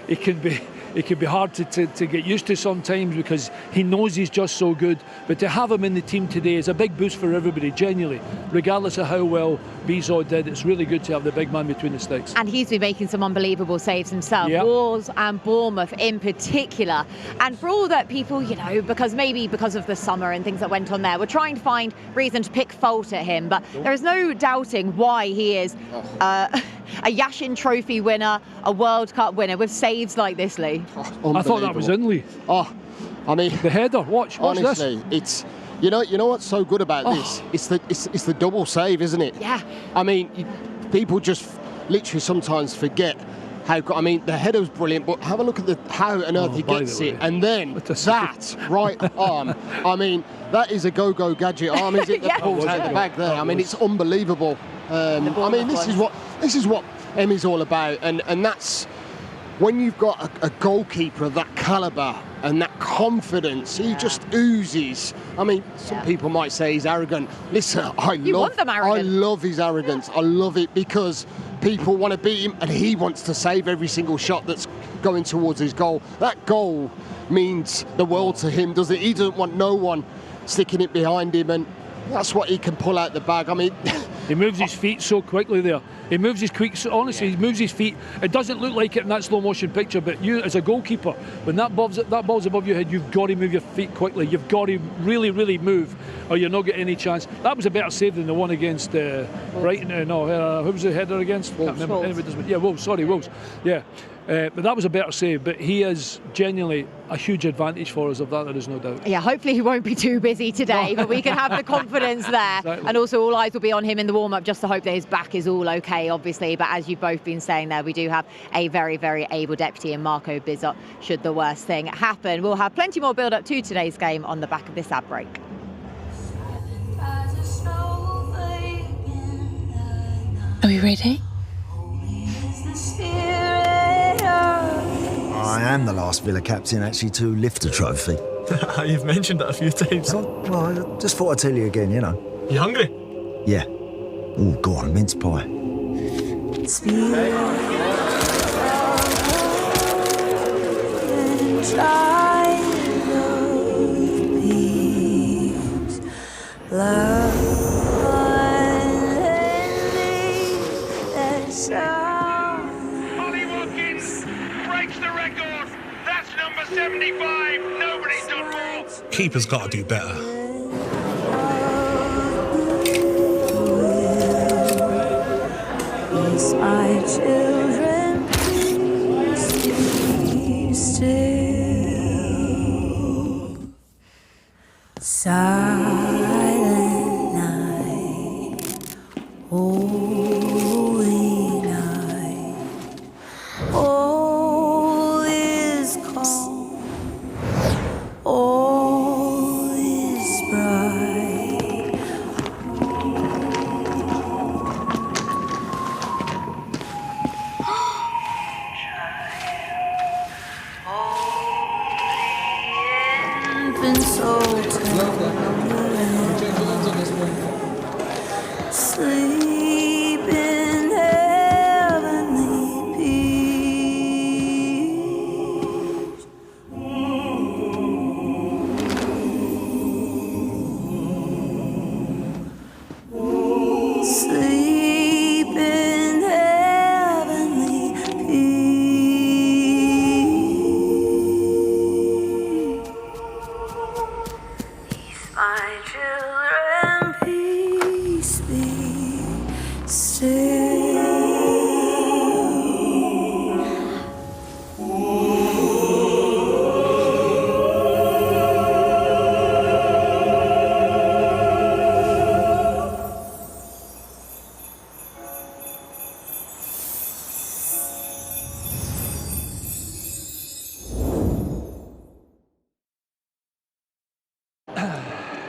D: can be... It can be hard to get used to sometimes because he knows he's just so good. But to have him in the team today is a big boost for everybody, genuinely. Regardless of how well Bizot did, it's really good to have the big man between the sticks.
A: And he's been making some unbelievable saves himself. Wolves and Bournemouth in particular. And for all that people, because of the summer and things that went on there, we're trying to find reason to pick fault at him. But there is no doubting why he is a Yashin Trophy winner, a World Cup winner with saves like this, Lee.
D: I thought that was in, Lee.
C: I mean,
D: the header. Watch
C: honestly,
D: this.
C: It's you know what's so good about this? It's the double save, isn't it?
A: Yeah.
C: I mean, people just literally sometimes forget how. I mean, the header was brilliant, but have a look at how on earth he gets it, and then that right arm. I mean, that is a go-go gadget arm, is it? That pulls out the bag there. I mean, it's unbelievable. I mean, this is what Emi's all about, and that's. when you've got a goalkeeper of that calibre and that confidence, he just oozes. I mean, some people might say he's arrogant. Listen, I love his arrogance. I love it because people want to beat him and he wants to save every single shot that's going towards his goal. That goal means the world to him, doesn't it? He doesn't want no one sticking it behind him, and that's what he can pull out the bag. I mean,
D: he moves his feet so quickly there. He moves his quick. Honestly, he moves his feet. It doesn't look like it in that slow motion picture, but you, as a goalkeeper, when that ball's above your head, you've got to move your feet quickly. You've got to really, really move, or you're not getting any chance. That was a better save than the one against Brighton. Who was the header against?
C: Wolves.
D: Can't remember. Anyway, yeah, Wolves. Sorry, Wolves. Yeah. But that was a better save, but he is genuinely a huge advantage for us, of that there is no doubt.
A: Yeah, hopefully he won't be too busy today, but we can have the confidence there.
D: Exactly.
A: And also all eyes will be on him in the warm-up just to hope that his back is all okay, obviously. But as you've both been saying there, we do have a very, very able deputy in Marco Bizot should the worst thing happen. We'll have plenty more build-up to today's game on the back of this ad break.
G: Are we ready?
H: I am the last Villa captain actually to lift a trophy.
I: You've mentioned it a few times.
H: Well, I just thought I'd tell you again, you know.
I: You hungry?
H: Yeah. Oh, go on, mince pie.
J: Ollie Watkins breaks the record. That's number 75. Nobody's done more.
I: Keeper's got to do better.
K: My children, please be still. Silent night, holy night, all is calm, all is bright. Been so sleep in heavenly peace. Sleep in heavenly peace. My children, peace be still.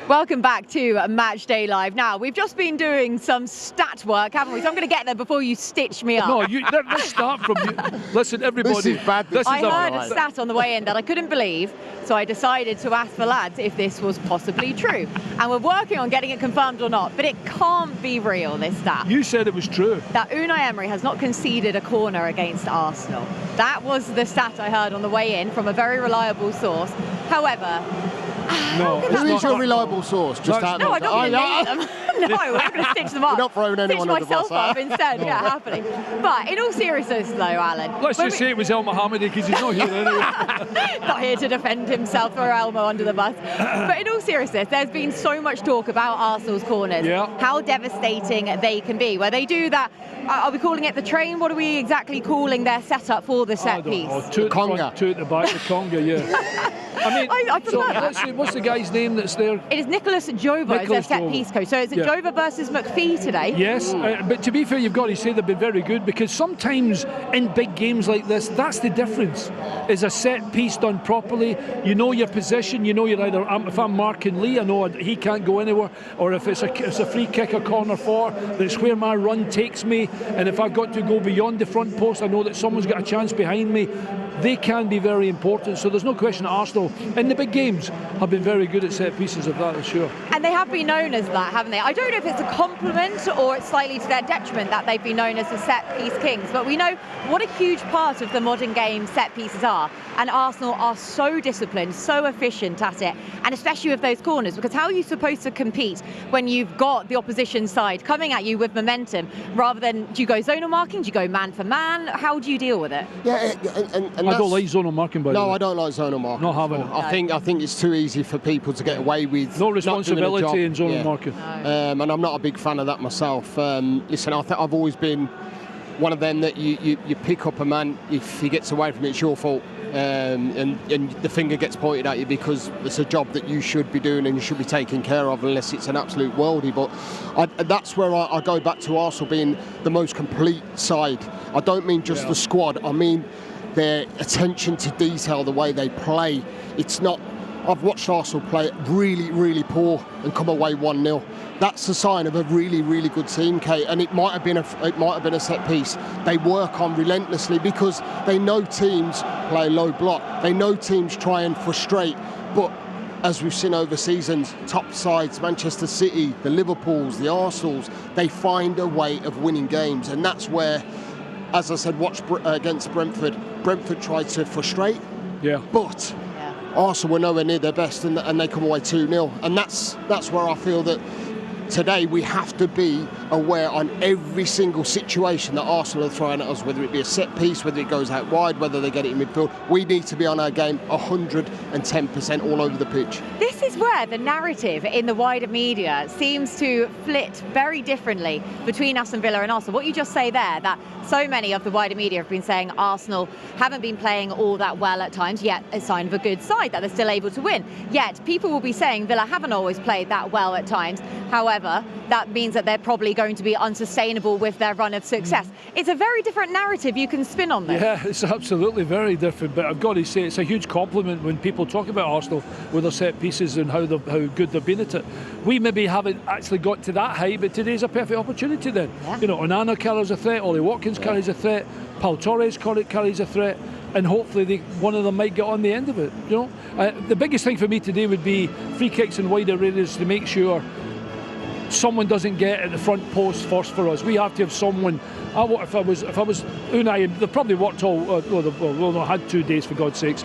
A: Welcome back to Matchday Live. Now, we've just been doing some stat work, haven't we? So I'm going to get there before you stitch me up.
D: No, let's start from you. Listen, everybody.
C: This is bad.
A: I heard a stat on the way in that I couldn't believe, so I decided to ask the lads if this was possibly true. And we're working on getting it confirmed or not, but it can't be real, this stat.
D: You said it was true.
A: That Unai Emery has not conceded a corner against Arsenal. That was the stat I heard on the way in from a very reliable source. However,
D: No,
C: Who is your reliable source? Just
D: No,
C: out
A: no,
C: of-
A: I'm not going to name them. No, we're not going to stitch them up.
C: You're not throwing anyone
A: stitch
C: under the bus,
A: myself up
C: huh?
A: instead. Yeah, happening. But in all seriousness, though, Alan.
D: Let's just say it was El Mohammadi because he's not here anyway.
A: Not here to defend himself, throw Elmo under the bus. But in all seriousness, there's been so much talk about Arsenal's corners, how devastating they can be. Where they do that, are we calling it the train? What are we exactly calling their setup for the set piece?
D: Two at the front, two at the back, the conga, yeah. I mean,
A: I prefer that.
D: let's see, what's the guy's name that's there?
A: It is Nicholas Jovo as their
D: Nicholas
A: set
D: Jovo.
A: piece coach. So it's
D: Yeah.
A: Dover versus McPhee today.
D: Yes, but to be fair, you've got to say they've been very good, because sometimes in big games like this, that's the difference. Is a set piece done properly, you know your position, you know you're either, if I'm marking Lee, I know he can't go anywhere, or if it's a free kick or corner for, that's where my run takes me, and if I've got to go beyond the front post, I know that someone's got a chance behind me. They can be very important, so there's no question that Arsenal in the big games have been very good at set pieces of that, sure.
A: And they have been known as that, haven't they? I don't know if it's a compliment or it's slightly to their detriment that they've been known as the set piece kings, but we know what a huge part of the modern game set pieces are, and Arsenal are so disciplined, so efficient at it, and especially with those corners, because how are you supposed to compete when you've got the opposition side coming at you with momentum, rather than, do you go zonal marking, do you go man for man, how do you deal with it?
C: Yeah, and
D: I don't like zonal marking, by the way.
C: No, I don't like zonal marking.
D: Not having it.
C: I think it's too easy for people to get away with
D: no responsibility in zonal marking.
C: And I'm not a big fan of that myself. Listen, I've always been one of them that you pick up a man, if he gets away from it, it's your fault. And the finger gets pointed at you because it's a job that you should be doing and you should be taking care of, unless it's an absolute worldie. But that's where I go back to Arsenal being the most complete side. I don't mean just the squad, I mean their attention to detail, the way they play. It's not, I've watched Arsenal play really, really poor and come away 1-0. That's a sign of a really, really good team, Kate. And it might have been a set piece they work on relentlessly, because they know teams play low block. They know teams try and frustrate. But as we've seen over seasons, top sides, Manchester City, the Liverpools, the Arsenals, they find a way of winning games. And that's where, as I said, watch against Brentford. Brentford tried to frustrate, but Arsenal were nowhere near their best, and they come away 2-0. And that's where I feel that today we have to be aware on every single situation that Arsenal are throwing at us, whether it be a set piece, whether it goes out wide, whether they get it in midfield. We need to be on our game 110% all over the pitch.
A: This is where the narrative in the wider media seems to flit very differently between Aston Villa and Arsenal. What you just say there, that so many of the wider media have been saying Arsenal haven't been playing all that well at times, yet a sign of a good side, that they're still able to win. Yet people will be saying Villa haven't always played that well at times. However, that means that they're probably going to be unsustainable with their run of success. It's a very different narrative you can spin on this.
D: Yeah, it's absolutely very different, but I've got to say it's a huge compliment when people talk about Arsenal with their set pieces and how good they've been at it. We maybe haven't actually got to that height, but today's a perfect opportunity then. Yeah. You know, Onana carries a threat, Ollie Watkins carries a threat, Paul Torres carries a threat, and hopefully one of them might get on the end of it. You know, the biggest thing for me today would be free kicks in wider areas to make sure someone doesn't get at the front post first for us. We have to have someone. If I was Unai, they probably worked all. They had 2 days, for God's sakes.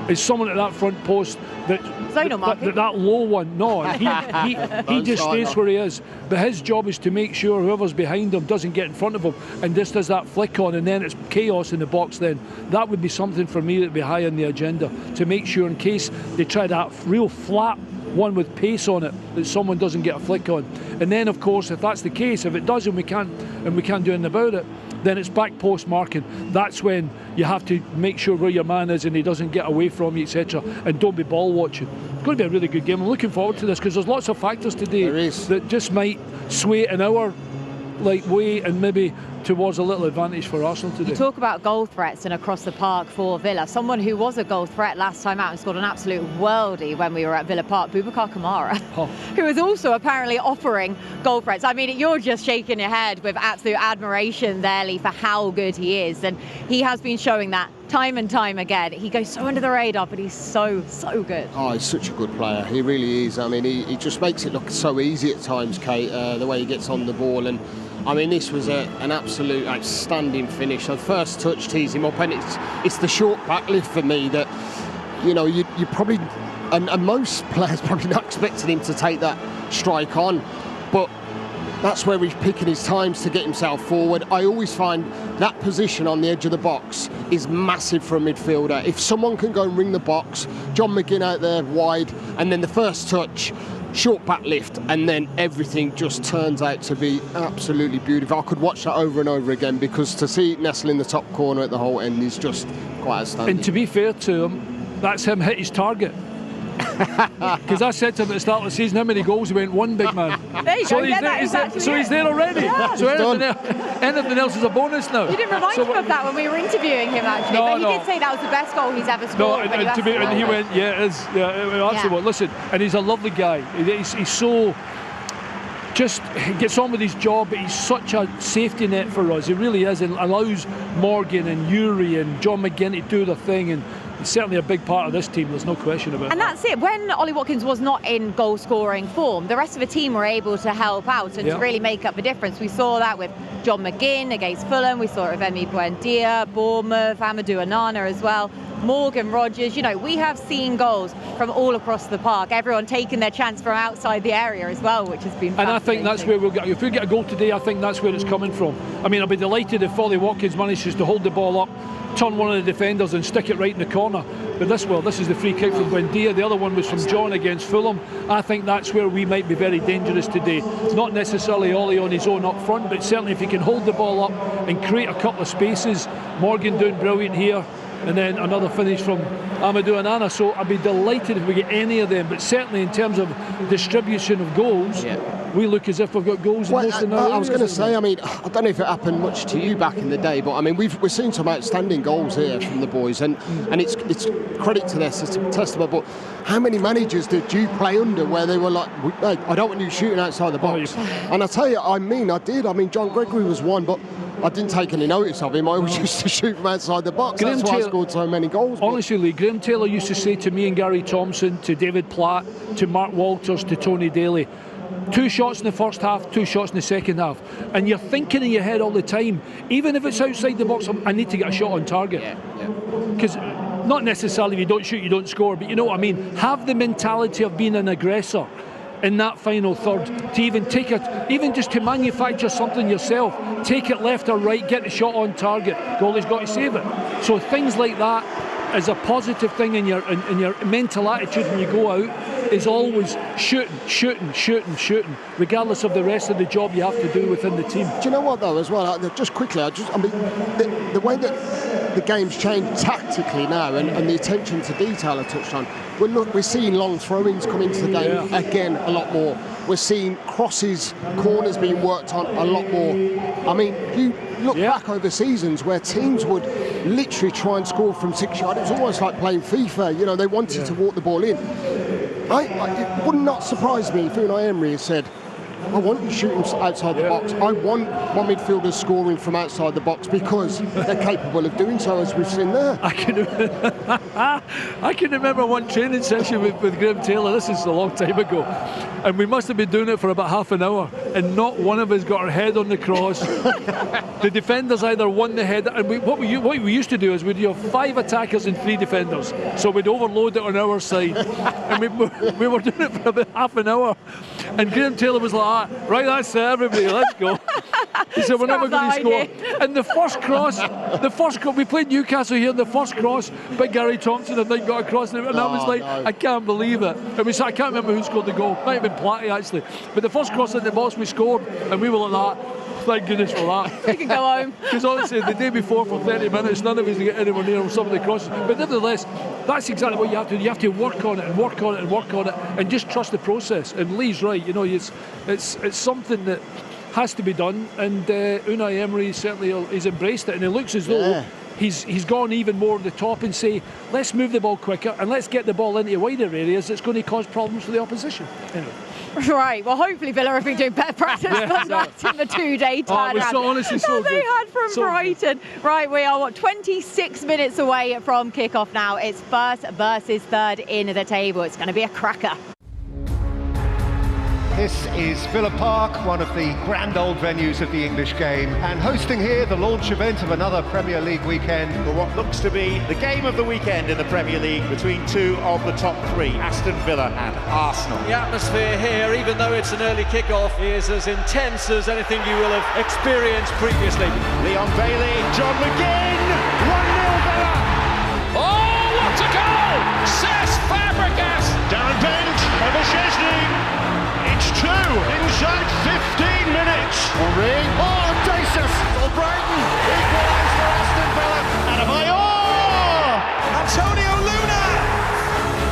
D: Is someone at that front post that low one? No, he just stays where he is. But his job is to make sure whoever's behind him doesn't get in front of him, and just does that flick on, and then it's chaos in the box. Then that would be something for me that'd be high on the agenda, to make sure in case they try that real flat one with pace on it, that someone doesn't get a flick on. And then of course, if that's the case, if it does and we can't do anything about it, then it's back post marking. That's when you have to make sure where your man is and he doesn't get away from you, etc. And don't be ball watching. It's going to be a really good game. I'm looking forward to this, because there's lots of factors today that just might sway in our way and maybe towards a little advantage for Arsenal today.
A: You talk about goal threats and across the park for Villa. Someone who was a goal threat last time out and scored an absolute worldie when we were at Villa Park, Boubacar Kamara, who is also apparently offering goal threats. I mean, you're just shaking your head with absolute admiration there, Lee, for how good he is. And he has been showing that time and time again. He goes so under the radar, but he's so good.
C: Oh, he's such a good player. He really is. I mean, he just makes it look so easy at times, Kate, the way he gets on the ball. And I mean, this was an absolute outstanding finish. The first touch tees him up, and it's the short back lift for me that, you know, you probably, and most players probably not expecting him to take that strike on, but that's where he's picking his times to get himself forward. I always find that position on the edge of the box is massive for a midfielder. If someone can go and ring the box, John McGinn out there wide, and then the first touch, short back lift, and then everything just turns out to be absolutely beautiful. I could watch that over and over again, because to see it nestle in the top corner at the whole end is just quite outstanding.
D: And to be fair to him, that's him hit his target. Because I said to him at the start of the season, how many goals? He went, 1, big man.
A: There you go.
D: He's there already.
A: Yeah.
D: So anything else is a bonus now.
A: You didn't remind him of that when we were interviewing him, actually.
D: No,
A: but he did say that was the best goal he's ever scored.
D: And he went, yeah, it is. Yeah, absolutely.
A: Yeah.
D: Listen, and he's a lovely guy. He's so... just gets on with his job, but he's such a safety net for us. He really is, and allows Morgan and Yuri and John McGinn to do their thing, and he's certainly a big part of this team, there's no question about it.
A: And that's it. When Ollie Watkins was not in goal-scoring form, the rest of the team were able to help out and to really make up the difference. We saw that with John McGinn against Fulham, we saw it with Emi Buendia, Bournemouth, Amadou Onana as well, Morgan Rogers. You know, we have seen goals from all across the park, everyone taking their chance from outside the area as well, which has been fascinating.
D: And I think that's where we'll get, if we get a goal today, I think that's where it's coming from. I mean, I'll be delighted if Ollie Watkins manages to hold the ball up, turn one of the defenders and stick it right in the corner. But this is the free kick from Buendia. The other one was from John against Fulham. I think that's where we might be very dangerous today. Not necessarily Ollie on his own up front, but certainly if he can hold the ball up and create a couple of spaces. Morgan doing brilliant here, and then another finish from Amadou Onana. So I'd be delighted if we get any of them, but certainly in terms of distribution of goals, we look as if we've got goals in most of
C: I was going to say, I mean, I don't know if it happened much to you back in the day, but I mean, we're seeing some outstanding goals here from the boys, and it's credit to their testament. But how many managers did you play under where they were like, hey, I don't want you shooting outside the box? And I tell you, I did. I mean, John Gregory was one, but I didn't take any notice of him. I always used to shoot from outside the box. That's why I scored so many goals.
D: Honestly, Lee, Graham Taylor used to say to me and Gary Thompson, to David Platt, to Mark Walters, to Tony Daly, 2 shots in the first half, 2 shots in the second half. And you're thinking in your head all the time, even if it's outside the box, I need to get a shot on target. Because not necessarily if you don't shoot, you don't score, but you know what I mean? Have the mentality of being an aggressor in that final third, to even take it, even just to manufacture something yourself, take it left or right, get the shot on target, goalie's got to save it. So things like that is a positive thing in your mental attitude when you go out, is always shooting, regardless of the rest of the job you have to do within the team.
C: Do you know what though, as well, just quickly, I mean, the way that the game's changed tactically now, and the attention to detail I touched on, we're seeing long throw-ins come into the game again a lot more. We're seeing crosses, corners being worked on a lot more. I mean, you look back over seasons where teams would literally try and score from 6 yards. It was almost like playing FIFA. You know, they wanted to walk the ball in. It would not surprise me if Unai Emery had said, I want you shooting outside the box. I want my midfielders scoring from outside the box because they're capable of doing so, as we've seen there.
D: I can remember one training session with Graham Taylor. This is a long time ago, and we must have been doing it for about half an hour, and not one of us got our head on the cross. The defenders either won the header, and what we used to do is we'd have 5 attackers and 3 defenders, so we'd overload it on our side, and we were doing it for about half an hour, and Graham Taylor was like, right, that's it, everybody, let's go. He said, we're never going to score. And the first cross, we played Newcastle here, the first cross, Big Gary Thompson, I think, got across, and I was like, I can't believe it. And I can't remember who scored the goal. Might have been Platty, actually. But the first cross in the box, we scored, and we were like that. Thank goodness for that.
A: You can go home.
D: Because honestly, the day before for 30 minutes, none of us get anywhere near some of the crosses. But nevertheless, that's exactly what you have to do. You have to work on it and work on it and work on it, and just trust the process. And Lee's right. You know, it's something that has to be done. And Unai Emery certainly he's embraced it, and it looks as though he's gone even more at the top and say, let's move the ball quicker and let's get the ball into wider areas that's going to cause problems for the opposition. Anyway.
A: Right, well, hopefully Villa have been doing better practice than that in the 2-day turnaround.
D: We're so honestly so
A: they had from Brighton. Right, we are 26 minutes away from kickoff now. It's first versus third in the table. It's going to be a cracker.
L: This is Villa Park, one of the grand old venues of the English game, and hosting here the launch event of another Premier League weekend
M: for what looks to be the game of the weekend in the Premier League between 2 of the top 3, Aston Villa and Arsenal.
N: The atmosphere here, even though it's an early kick-off, is as intense as anything you will have experienced previously.
M: Leon Bailey, John McGinn, 1-0 Villa!
J: Oh, what a goal! Cesc Fabregas!
M: Darren Bent, over Szczesny. It's 2 inside 15 minutes.
C: Henry.
M: Oh, Jesus! For Brighton. Equalised for Aston Villa. Adebayor!
N: Antonio Luna!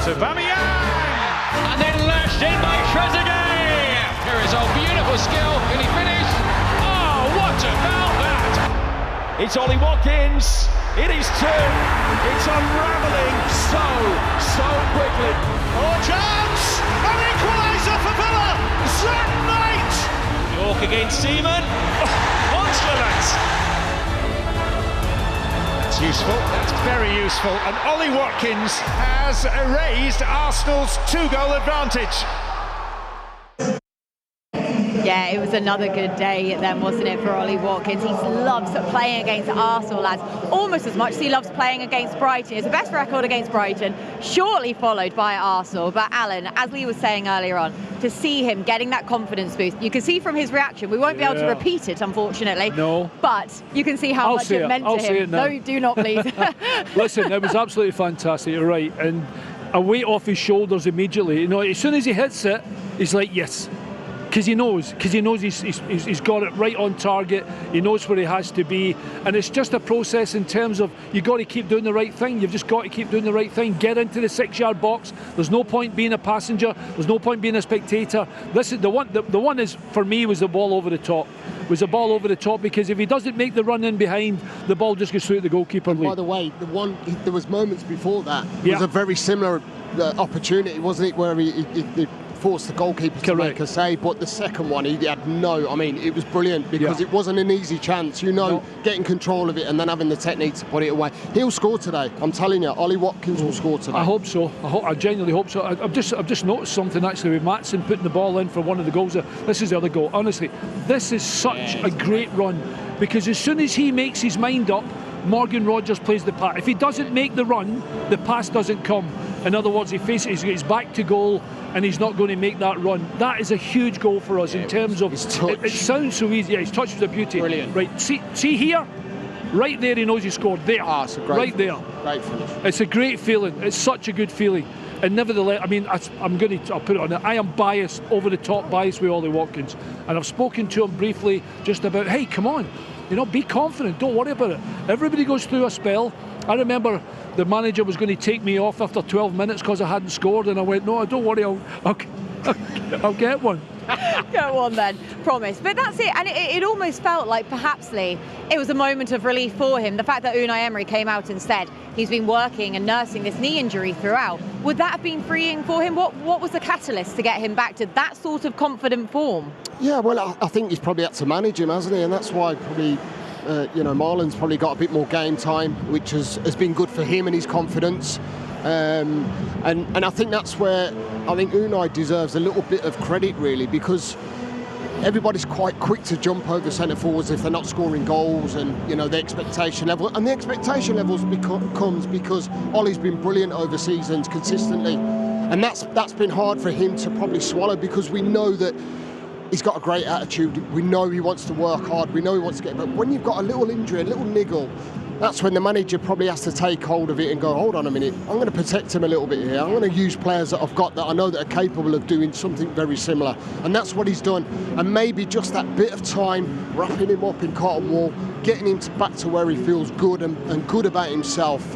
M: To Aubameyang!
J: and then lashed in by Trezeguet. Here is a beautiful skill. Can he finish? Oh, what about that?
M: It's Ollie Watkins. It is 2. It's unravelling so quickly.
J: Oh, chance! An equaliser for Villa! Zach Knight! York against Seaman. Monster, that!
M: That's useful. That's very useful. And Ollie Watkins has erased Arsenal's 2-goal advantage.
A: Yeah, it was another good day then, wasn't it, for Ollie Watkins? He loves playing against Arsenal, lads, almost as much as he loves playing against Brighton. It's the best record against Brighton, shortly followed by Arsenal. But Alan, as Lee was saying earlier on, to see him getting that confidence boost, you can see from his reaction, we won't be able to repeat it, unfortunately.
D: No.
A: But you can see how much it meant to him. No, do not, please.
D: Listen, it was absolutely fantastic, you're right. And a weight off his shoulders immediately. You know, as soon as he hits it, he's like, yes. Because he knows he's got it right on target. He knows where he has to be, and it's just a process in terms of you got to keep doing the right thing. You've just got to keep doing the right thing. Get into the 6-yard box. There's no point being a passenger. There's no point being a spectator. This is the one. The one is for me was the ball over the top. Was the ball over the top, because if he doesn't make the run in behind, the ball just goes through the goalkeeper.
C: By the way, there was moments before that. It was a very similar opportunity, wasn't it, where he forced the goalkeeper to make a save, but the second one he had it was brilliant, because it wasn't an easy chance, getting control of it and then having the technique to put it away. He'll score today, I'm telling you. Ollie Watkins will score today.
D: I hope so. I genuinely hope so. I've just noticed something actually with Maatsen putting the ball in for one of the goals. This is the other goal. Honestly, this is such a great run, because as soon as he makes his mind up, Morgan Rogers plays the pass. If he doesn't make the run, the pass doesn't come. In other words, he's back to goal and he's not going to make that run. That is a huge goal for us in terms of it sounds so easy. Yeah, his touch was a beauty. Brilliant. Right, see here, right there, he knows he scored. There,
C: it's a great
D: right there.
C: Great finish.
D: It's a great feeling. It's such a good feeling. And nevertheless, I'll put it on it. I am biased, over the top biased with Ollie Watkins, and I've spoken to him briefly just about, hey, come on, be confident. Don't worry about it. Everybody goes through a spell. I remember the manager was going to take me off after 12 minutes because I hadn't scored, and I went, no, don't worry, I'll get one.
A: Go on then, promise. But that's it, and it almost felt like perhaps, Lee, it was a moment of relief for him. The fact that Unai Emery came out and said he's been working and nursing this knee injury throughout, would that have been freeing for him? What was the catalyst to get him back to that sort of confident form? Yeah, well, I think he's probably had to manage him, hasn't he? And that's why probably Marlon's probably got a bit more game time, which has been good for him and his confidence. And I think that's where I think Unai deserves a little bit of credit, really, because everybody's quite quick to jump over centre forwards if they're not scoring goals, and the expectation level. And the expectation levels comes because Ollie's been brilliant over seasons consistently, and that's been hard for him to probably swallow, because we know that he's got a great attitude. We know he wants to work hard. We know he wants to get. But when you've got a little injury, a little niggle, that's when the manager probably has to take hold of it and go, hold on a minute, I'm going to protect him a little bit here. I'm going to use players that I've got that I know that are capable of doing something very similar. And that's what he's done. And maybe just that bit of time, wrapping him up in cotton wool, getting him back to where he feels good and good about himself.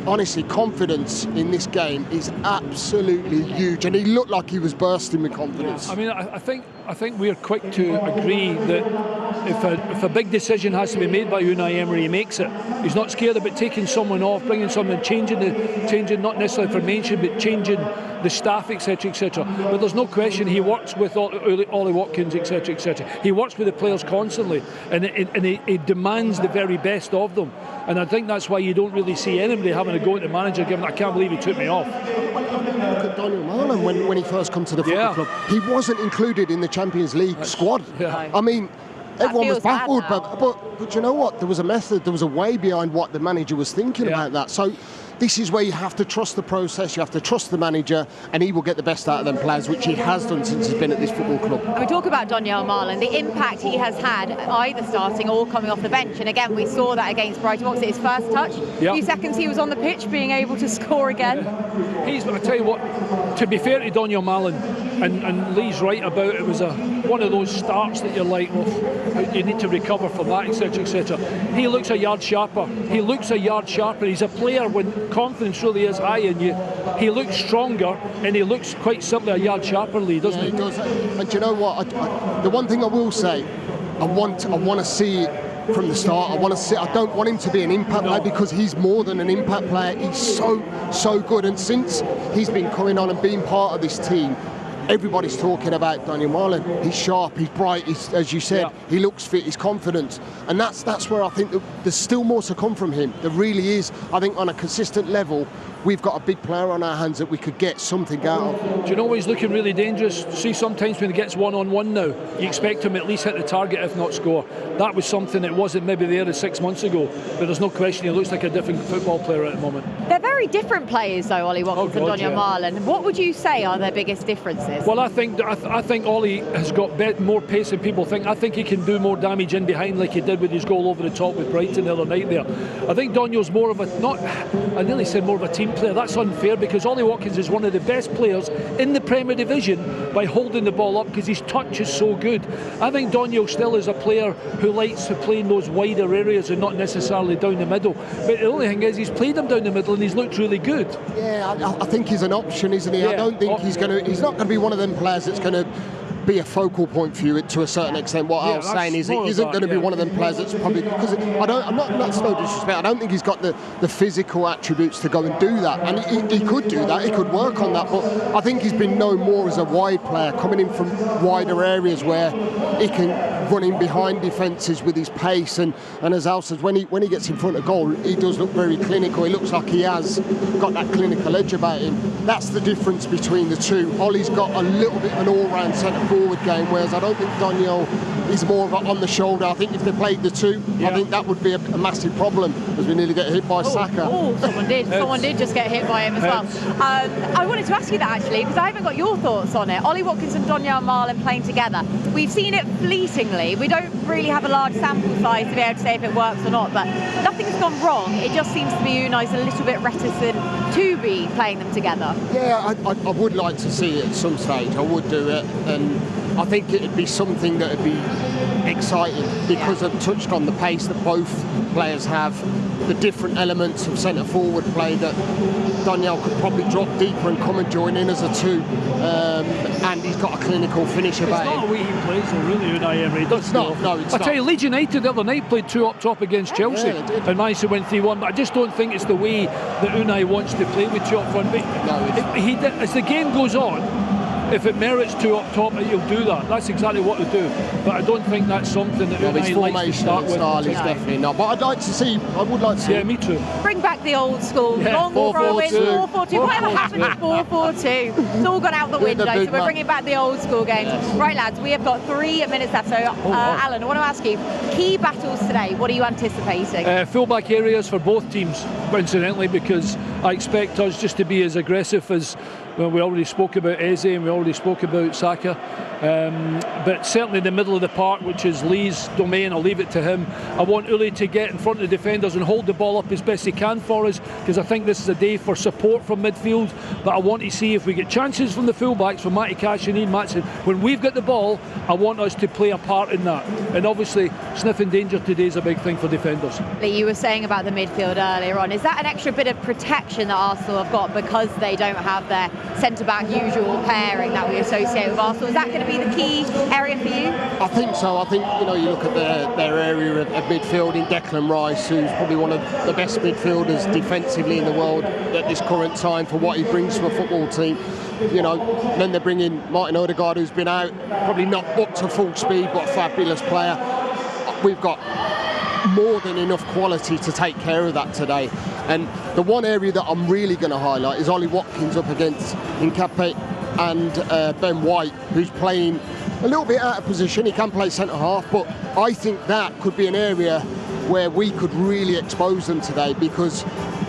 A: Honestly, confidence in this game is absolutely huge, and he looked like he was bursting with confidence.
D: Yeah, I think we're quick to agree that if a big decision has to be made by Unai Emery, he makes it. He's not scared about taking someone off, bringing someone, changing not necessarily formation, but changing the staff, etc., etc. But there's no question he works with Ollie Watkins, etc., etc. He works with the players constantly, and he demands the very best of them. And I think that's why you don't really see anybody having a go at the manager, given I can't believe he took me off.
C: Look at Daniel Marlon when he first come to the football club. He wasn't included in the Champions League squad.
D: Yeah.
C: I mean, everyone was baffled, but you know what? There was a method, there was a way behind what the manager was thinking about that. So this is where you have to trust the process, you have to trust the manager, and he will get the best out of them players, which he has done since he's been at this football club. And we talk about Daniel Marlon, the impact he has had either starting or coming off the bench. And again, we saw that against Brighton. What was it, his first touch? A few seconds he was on the pitch, being able to score again.
D: I tell you what, to be fair to Daniel Marlon, And Lee's right about it was one of those starts that you're like, well, you need to recover from that, etc., etc. He looks a yard sharper. He's a player when confidence really is high in you. He looks stronger, and he looks quite simply a yard sharper, Lee, doesn't he?
C: He does. And do you know what? The one thing I will say, I want to see it from the start. I don't want him to be an impact player, because he's more than an impact player. He's so good, and since he's been coming on and being part of this team, everybody's talking about Donyell Marlon. He's sharp, he's bright, as you said, he looks fit, he's confident, and that's where I think there's still more to come from him. There really is. I think on a consistent level, we've got a big player on our hands that we could get something out of.
D: Do you know what, he's looking really dangerous? See, sometimes when he gets one-on-one now, you expect him at least hit the target, if not score. That was something that wasn't maybe there 6 months ago, but there's no question he looks like a different football player at the moment.
A: They're very different players though, Ollie Watkins and Donyell Marlon. What would you say are their biggest differences?
D: Well, I think Ollie has got more pace than people think. I think he can do more damage in behind, like he did with his goal over the top with Brighton the other night there. I think Donyell's more of I nearly said more of a team player. That's unfair, because Ollie Watkins is one of the best players in the Premier Division by holding the ball up, because his touch is so good. I think Donyell still is a player who likes to play in those wider areas and not necessarily down the middle. But the only thing is, he's played him down the middle and he's looked really good.
C: Yeah, I think he's an option, isn't he? Yeah. I don't think he's not going to be one of them players that's going to be a focal point for you to a certain extent. What I was saying is, he isn't going to be one of them players that's probably, because I'm not that's no disrespect, I don't think he's got the physical attributes to go and do that, and he could do that, he could work on that, but I think he's been known more as a wide player, coming in from wider areas where he can run in behind defences with his pace, and as Al says, when he gets in front of goal, he does look very clinical. He looks like he has got that clinical edge about him. That's the difference between the two. Ollie's got a little bit of an all-round centre forward game, whereas I don't think Donyell is more of a on the shoulder. I think if they played the two, I think that would be a massive problem, as we nearly get hit by Saka.
A: Oh, someone did just get hit by him as well. I wanted to ask you that actually, because I haven't got your thoughts on it. Ollie Watkins and Donyell Marlon playing together. We've seen it fleetingly. We don't really have a large sample size to be able to say if it works or not, but nothing's gone wrong. It just seems to be Unai's a little bit reticent to be playing them together.
C: Yeah, I would like to see it at some stage. I would do it, and I think it'd be something that would be exciting, because I've touched on the pace that both players have, the different elements of centre forward play that Donyell could probably drop deeper and come and join in as a two, and he's got a clinical finish about him.
D: It's not a way he plays though, really, Unai Emery.
C: It's not.
D: I tell you, Leeds United the other night played two up top against Chelsea and managed to win 3-1, but I just don't think it's the way that Unai wants to play with two up front. But as the game goes on, if it merits two up top, he'll do that. That's exactly what he'll do. But I don't think that's something that Unai likes to start with.
C: Style is definitely not. But I would like to see.
D: Yeah, me too.
A: Bring back the old school. Long ball throw-in, 4-4-2. Whatever happened to 4-4-2? It's all gone out the window, so we're bringing back the old school games. Yes. Right, lads, we have got 3 minutes left. So, Alan, I want to ask you, key battles today, what are you anticipating?
D: Full-back areas for both teams, coincidentally, because I expect us just to be as aggressive as... Well, we already spoke about Eze and we already spoke about Saka, but certainly the middle of the park, which is Lee's domain, I'll leave it to him. I want Uli to get in front of the defenders and hold the ball up as best he can for us, because I think this is a day for support from midfield, but I want to see if we get chances from the fullbacks, from Matty Cash and Ian Maatsen. When we've got the ball, I want us to play a part in that, and obviously sniffing danger today is a big thing for defenders.
A: Lee, you were saying about the midfield earlier on, is that an extra bit of protection that Arsenal have got because they don't have their centre-back usual pairing that we associate with Arsenal? Is that going to be the key area for you?
C: I think so. I think, you look at their area of midfield in Declan Rice, who's probably one of the best midfielders defensively in the world at this current time for what he brings to a football team. Then they bring in Martin Odegaard, who's been out, probably not up to full speed, but a fabulous player. We've got more than enough quality to take care of that today. And the one area that I'm really going to highlight is Ollie Watkins up against Nkapé and Ben White, who's playing a little bit out of position. He can play centre-half, but I think that could be an area where we could really expose them today, because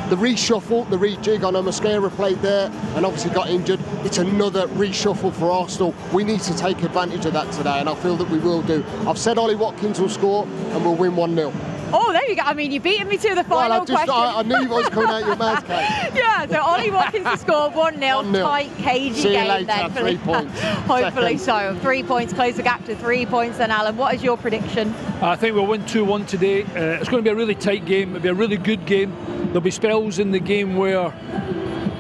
C: the reshuffle, the rejig, I know Mosquera played there and obviously got injured. It's another reshuffle for Arsenal. We need to take advantage of that today, and I feel that we will do. I've said Ollie Watkins will score and we'll win 1-0.
A: Oh, there you go. I mean, you beaten me to the final question.
C: I knew you was coming out your mouth, Kate.
A: Yeah, so Ollie Watkins to score 1-0. Tight, cagey
C: See you
A: game
C: later,
A: then.
C: 3 points.
A: Hopefully so. 3 points, close the gap to 3 points then, Alan. What is your prediction?
D: I think we'll win 2-1 today. It's going to be a really tight game. It'll be a really good game. There'll be spells in the game where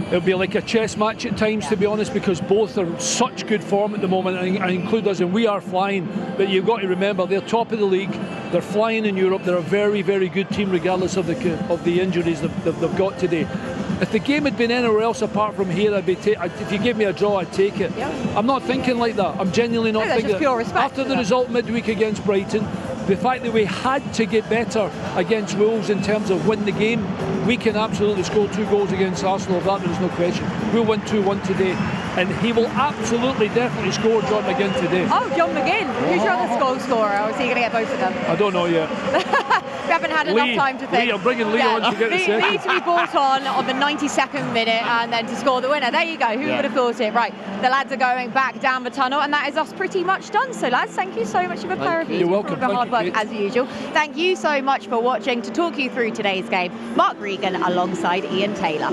D: it'll be like a chess match at times, to be honest, because both are such good form at the moment. I include us, and we are flying. But you've got to remember, they're top of the league. They're flying in Europe. They're a very, very good team, regardless of the injuries they've got today. If the game had been anywhere else apart from here, if you give me a draw, I'd take it.
A: Yeah.
D: I'm not thinking like that. I'm genuinely not thinking
A: just pure respect
D: after the result midweek against Brighton, the fact that we had to get better against Wolves in terms of win the game, we can absolutely score 2 goals against Arsenal. Of that, there's no question. We'll win 2-1 today, and he will absolutely, definitely score John McGinn today.
A: Oh, John McGinn. Who's your other goal scorer, or is he going to get both of them?
D: I don't know yet.
A: We haven't had enough time to think.
D: I'm bringing Lee on to get the second.
A: Lee to be brought on the 92nd minute and then to score the winner. There you go. Who would have thought it? Right, the lads are going back down the tunnel, and that is us pretty much done. So, lads, thank you so much for a pair of you.
D: You're welcome.
A: For hard work as usual. Thank you so much for watching. To talk you through today's game, Mark Regan alongside Ian Taylor.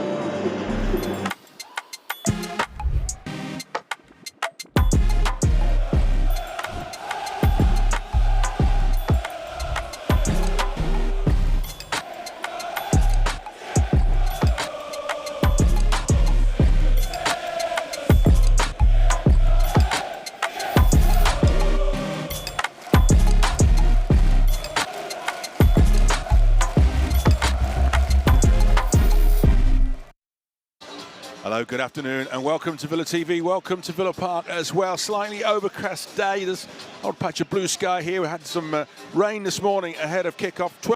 O: Hello, good afternoon, and welcome to Villa TV. Welcome to Villa Park as well. Slightly overcast day. There's an odd patch of blue sky here. We had some rain this morning ahead of kick-off.